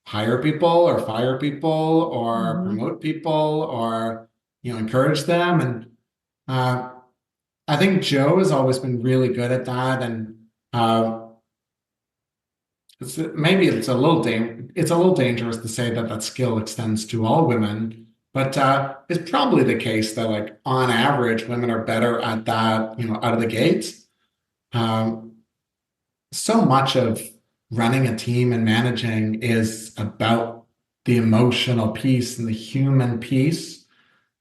hire people or fire people or Hmm. promote people or encourage them. And uh, I think Joe has always been really good at that. And maybe it's a little dangerous to say that that skill extends to all women, But it's probably the case that, like, on average, women are better at that, out of the gate. Um, so much of running a team and managing is about the emotional piece and the human piece.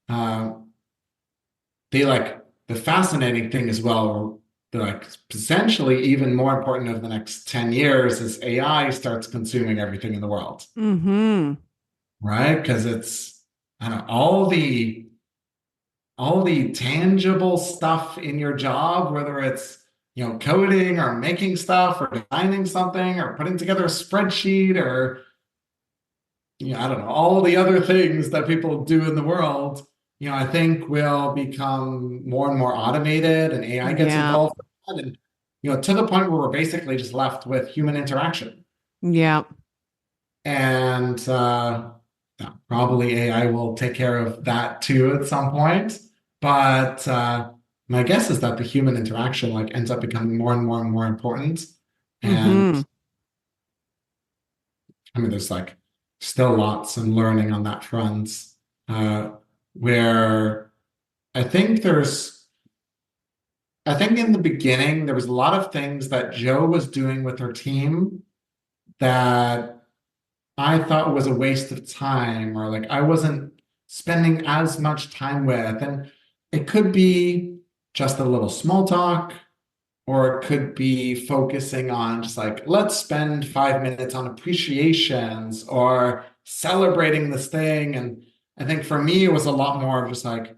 Uh, the fascinating thing as well, like potentially even more important over the next 10 years is AI starts consuming everything in the world, Mm-hmm. right? Because it's, I don't know, all the tangible stuff in your job, whether it's, coding or making stuff or designing something or putting together a spreadsheet or, I don't know, all the other things that people do in the world, I think will become more and more automated and AI gets Yeah. involved. And, to the point where we're basically just left with human interaction. Yeah. And yeah, probably AI will take care of that too at some point. But my guess is that the human interaction like ends up becoming more and more and more important. And Mm-hmm. I mean, there's like still lots of learning on that front, uh, where I think there's, I think in the beginning, there was a lot of things that Joe was doing with her team that I thought was a waste of time, or like I wasn't spending as much time with. And it could be just a little small talk, or it could be focusing on just like, let's spend 5 minutes on appreciations or celebrating this thing. And I think for me, it was a lot more of just like,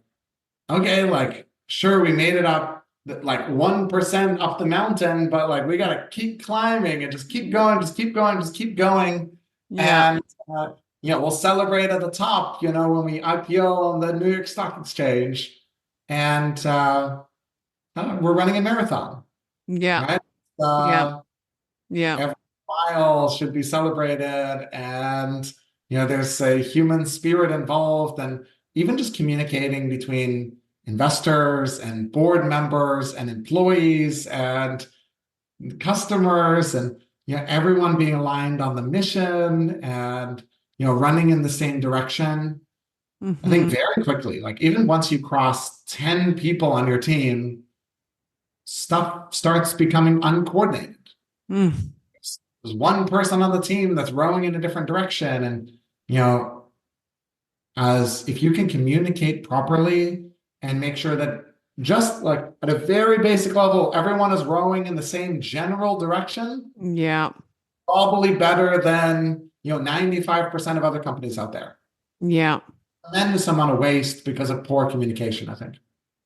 okay, like, sure, we made it up like 1% up the mountain, but like we got to keep climbing and just keep going, just keep going, just keep going. Yeah. And, we'll celebrate at the top, when we IPO on the New York Stock Exchange. And we're running a marathon, Yeah. right? Yeah. Uh, Yeah. every mile should be celebrated, and there's a human spirit involved, and even just communicating between investors and board members and employees and customers, and everyone being aligned on the mission and running in the same direction. I think Mm-hmm. very quickly, like even once you cross 10 people on your team, stuff starts becoming uncoordinated. Mm. There's one person on the team that's rowing in a different direction. And, you know, as if you can communicate properly and make sure that just like at a very basic level, everyone is rowing in the same general direction, Yeah. probably better than, 95% of other companies out there. Yeah. Tremendous amount of waste because of poor communication, I think.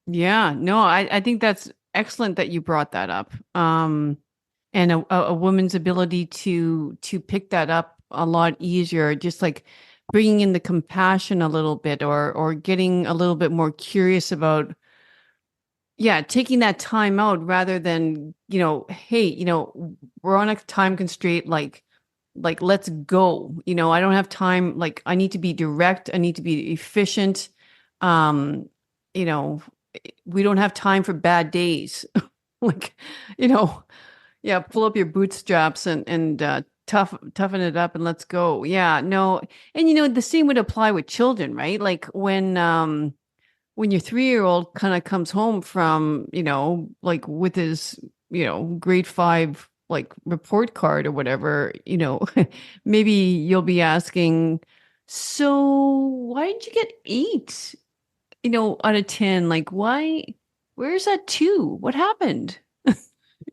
Yeah. No, I think that's excellent that you brought that up. And a woman's ability to pick that up a lot easier, just like bringing in the compassion a little bit, or getting a little bit more curious about, yeah, taking that time out rather than, hey, we're on a time constraint, like let's go. I don't have time, like I need to be direct, I need to be efficient. Um, you know, we don't have time for bad days. Like, you know, yeah, pull up your bootstraps and toughen it up and let's go. Yeah, no. And the same would apply with children, right? Like when your 3-year-old kind of comes home from, like with his, grade 5 like report card or whatever, maybe you'll be asking, so why did you get 8, out of 10? Like, where's that 2? What happened?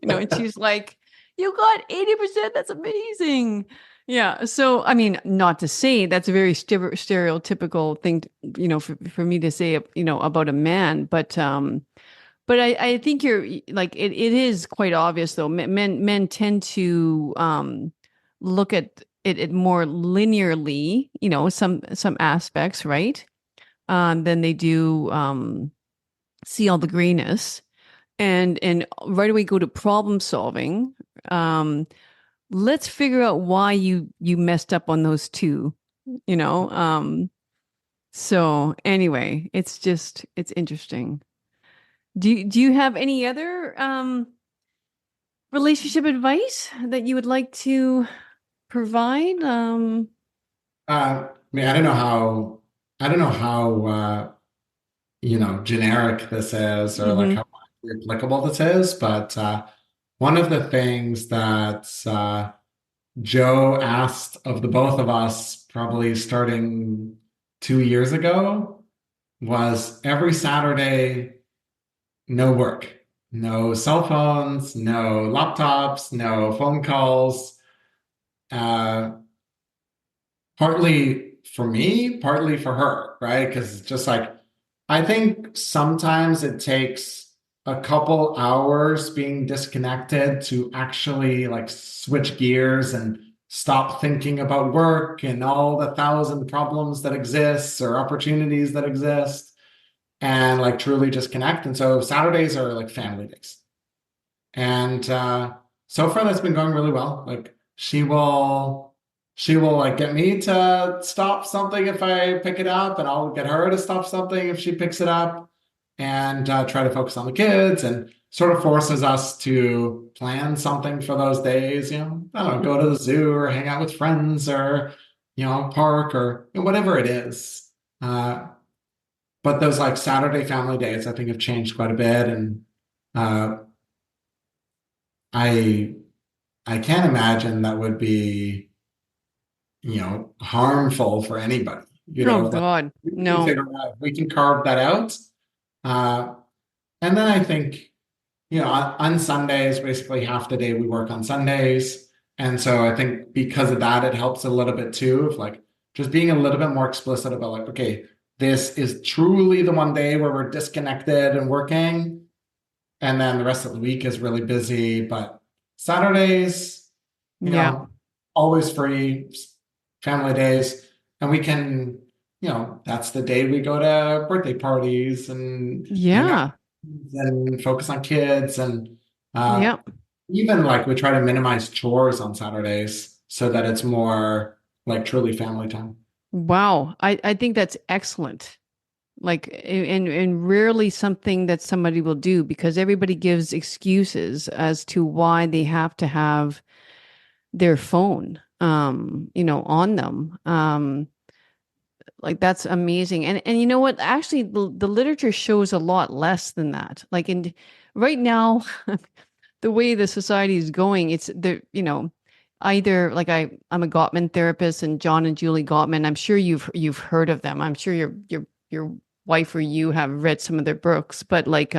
And she's like, you got 80%. That's amazing. Yeah. So, I mean, not to say that's a very stereotypical thing, for me to say, about a man, but I think you're like, it is quite obvious though. Men tend to, look at it more linearly, some aspects, right? Than they do, see all the grayness and right away go to problem solving. um let's figure out why you messed up on those two, you know so anyway, it's interesting. Do you have any other relationship advice that you would like to provide? I mean, I don't know how I don't know how generic this is or like Hmm. how applicable this is, but one of the things that Joe asked of the both of us, probably starting 2 years ago, was every Saturday, no work, no cell phones, no laptops, no phone calls. Uh, Partly for me, partly for her, right? Because it's just like, I think sometimes it takes a couple hours being disconnected to actually like switch gears and stop thinking about work and all the thousand problems that exist or opportunities that exist and like truly just connect. And so Saturdays are like family days. And so far that's been going really well. Like she will like get me to stop something if I pick it up, and I'll get her to stop something if she picks it up, and try to focus on the kids, and sort of forces us to plan something for those days. I don't know, go to the zoo or hang out with friends or park or whatever it is. Uh, but those like Saturday family days, I think have changed quite a bit, and uh, I I can't imagine that would be, harmful for anybody. Oh Like God, we can no. figure out, we can carve that out. Uh, and then I think, on Sundays, basically half the day we work on Sundays. And so I think because of that, it helps a little bit too, of like just being a little bit more explicit about like, okay, this is truly the one day where we're disconnected and working. And then the rest of the week is really busy. But Saturdays, you Yeah, know, always free, family days. And we can, that's the day we go to birthday parties and hang out yeah, and focus on kids. And uh, yeah. even like we try to minimize chores on Saturdays so that it's more like truly family time. Wow. I think that's excellent. Like, and rarely something that somebody will do because everybody gives excuses as to why they have to have their phone, on them. Like that's amazing. And you know what? Actually, the literature shows a lot less than that. Like in right now, the way the society is going, it's either like I'm a Gottman therapist and John and Julie Gottman. I'm sure you've heard of them. I'm sure your wife or you have read some of their books, but like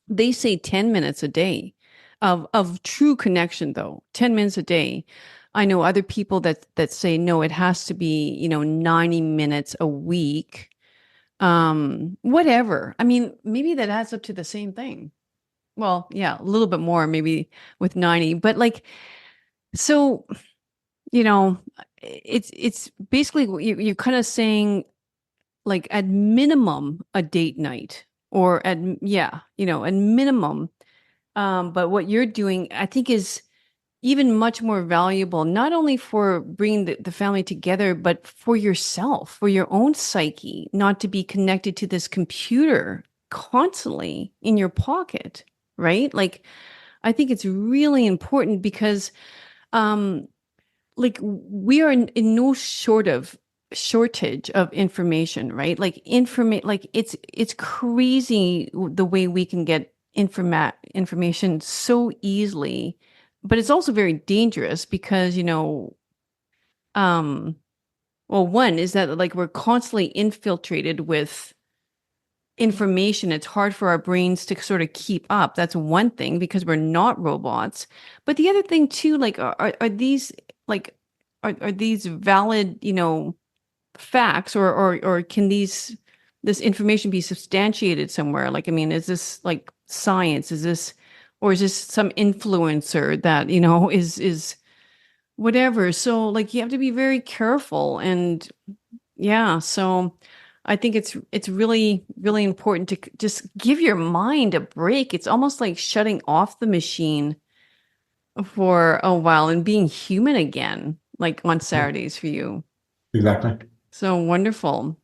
they say 10 minutes a day of true connection though. 10 minutes a day. I know other people that say no, it has to be, 90 minutes a week. Whatever. I mean, maybe that adds up to the same thing. Well, yeah, a little bit more maybe with 90, but like so, you know, it's basically what you're kind of saying like at minimum a date night or at minimum. But what you're doing, I think, is even much more valuable, not only for bringing the family together, but for yourself, for your own psyche, not to be connected to this computer constantly in your pocket, right? Like, I think it's really important because, um, like, we are in no shortage of information, right? Like it's crazy the way we can get information so easily, but it's also very dangerous because, um, well, one is that like we're constantly infiltrated with information. It's hard for our brains to sort of keep up. That's one thing because we're not robots. But the other thing too, like are these like are these valid, facts or can this information be substantiated somewhere? Like, I mean, is this like science? Is this or is this some influencer that, is whatever? So like you have to be very careful and yeah, so I think it's really, really important to just give your mind a break. It's almost like shutting off the machine for a while and being human again, like on Yeah, Saturdays for you. exactly. So wonderful.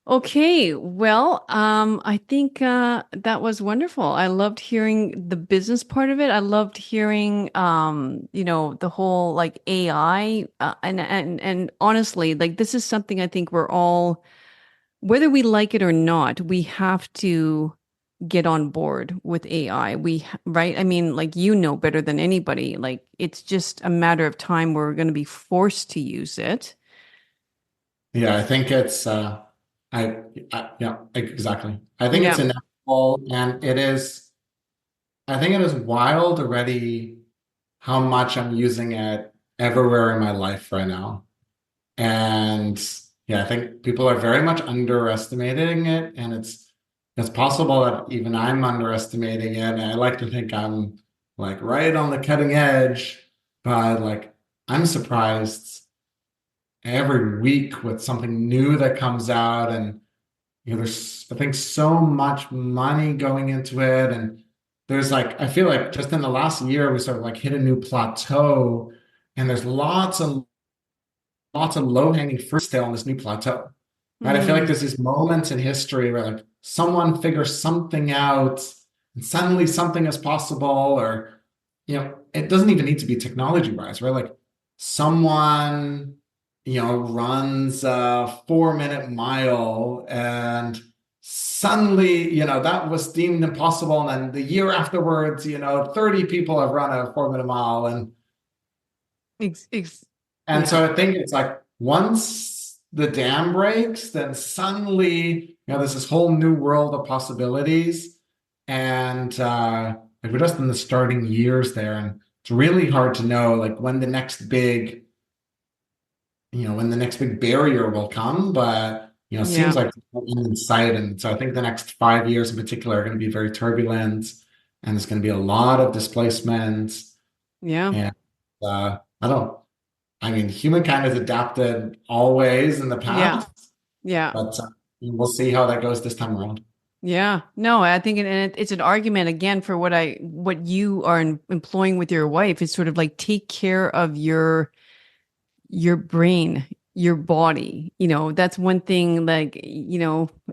Okay, well, I think that was wonderful. I loved hearing the business part of it. I loved hearing, the whole like AI, and honestly, like this is something I think we're all, whether we like it or not, we have to get on board with AI. Right? I mean, like better than anybody. Like it's just a matter of time where we're going to be forced to use it. Yeah, I think it's yeah, exactly. I think it's Yeah. inevitable, and it is. I think it is wild already how much I'm using it everywhere in my life right now. And yeah, I think people are very much underestimating it, and it's possible that even I'm underestimating it. And I like to think I'm like right on the cutting edge, but like I'm surprised every week with something new that comes out, and there's I think so much money going into it, and there's like I feel like just in the last year we sort of like hit a new plateau, and there's lots of low-hanging fruit still on this new plateau. Right? I feel like Mm, there's these moments in history where like someone figures something out and suddenly something is possible, or it doesn't even need to be technology wise, right? Like someone, runs a 4-minute mile and suddenly, that was deemed impossible. And then the year afterwards, 30 people have run a 4-minute mile. ex ex And yeah. so I think it's like once the dam breaks, then suddenly, there's this whole new world of possibilities. And like we're just in the starting years there. And it's really hard to know like when the next big barrier will come. But it seems Yeah. like there's no end in sight. And so I think the next 5 years in particular are going to be very turbulent, and there's going to be a lot of displacement. Yeah. And I don't I mean, humankind has adapted always in the Yeah. past, Yeah. but we'll see how that goes this time around. Yeah. No, I think it's an argument again for what you are employing with your wife is sort of like take care of your brain, your body. That's one thing like,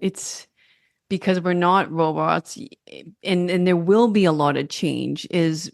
it's because we're not robots, and there will be a lot of change, is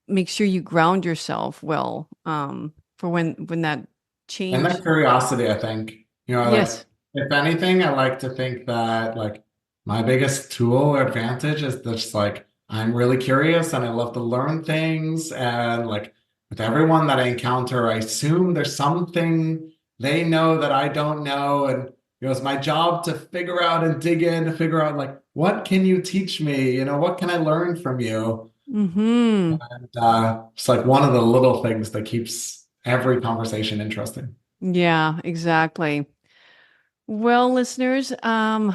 make sure you ground yourself well, for when that And change. that curiosity, I think, like Yes. if anything, I like to think that like my biggest tool or advantage is just like I'm really curious and I love to learn things. And like with everyone that I encounter, I assume there's something they know that I don't know. And it's my job to figure out and dig in to figure out like what can you teach me? What can I learn from you? Mm-hmm. And it's like one of the little things that keeps every conversation interesting. Yeah, exactly. Well, listeners, we're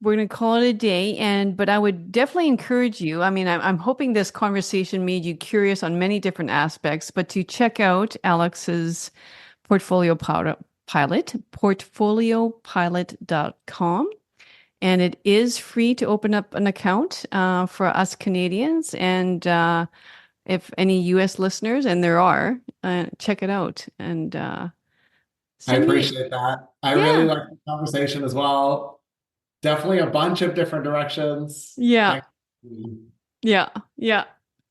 going to call it a day, but I would definitely encourage you. I mean, I'm hoping this conversation made you curious on many different aspects, but to check out Alex's pilot, portfoliopilot.com. And it is free to open up an account for us Canadians. And if any US listeners, and there are, check it out and I send me. appreciate that. I really Yeah. like the conversation as well. Definitely a bunch of different directions. Yeah. Thank you. Yeah. Yeah.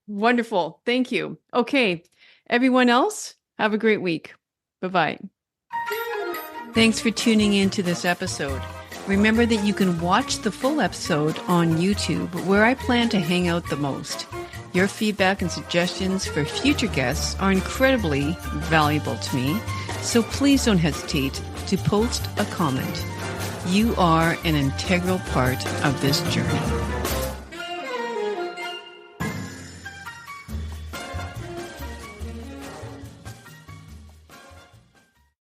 Wonderful. Thank you. Okay. Everyone else, have a great week. Bye bye. Thanks for tuning in to this episode. Remember that you can watch the full episode on YouTube, where I plan to hang out the most. Your feedback and suggestions for future guests are incredibly valuable to me, so please don't hesitate to post a comment. You are an integral part of this journey.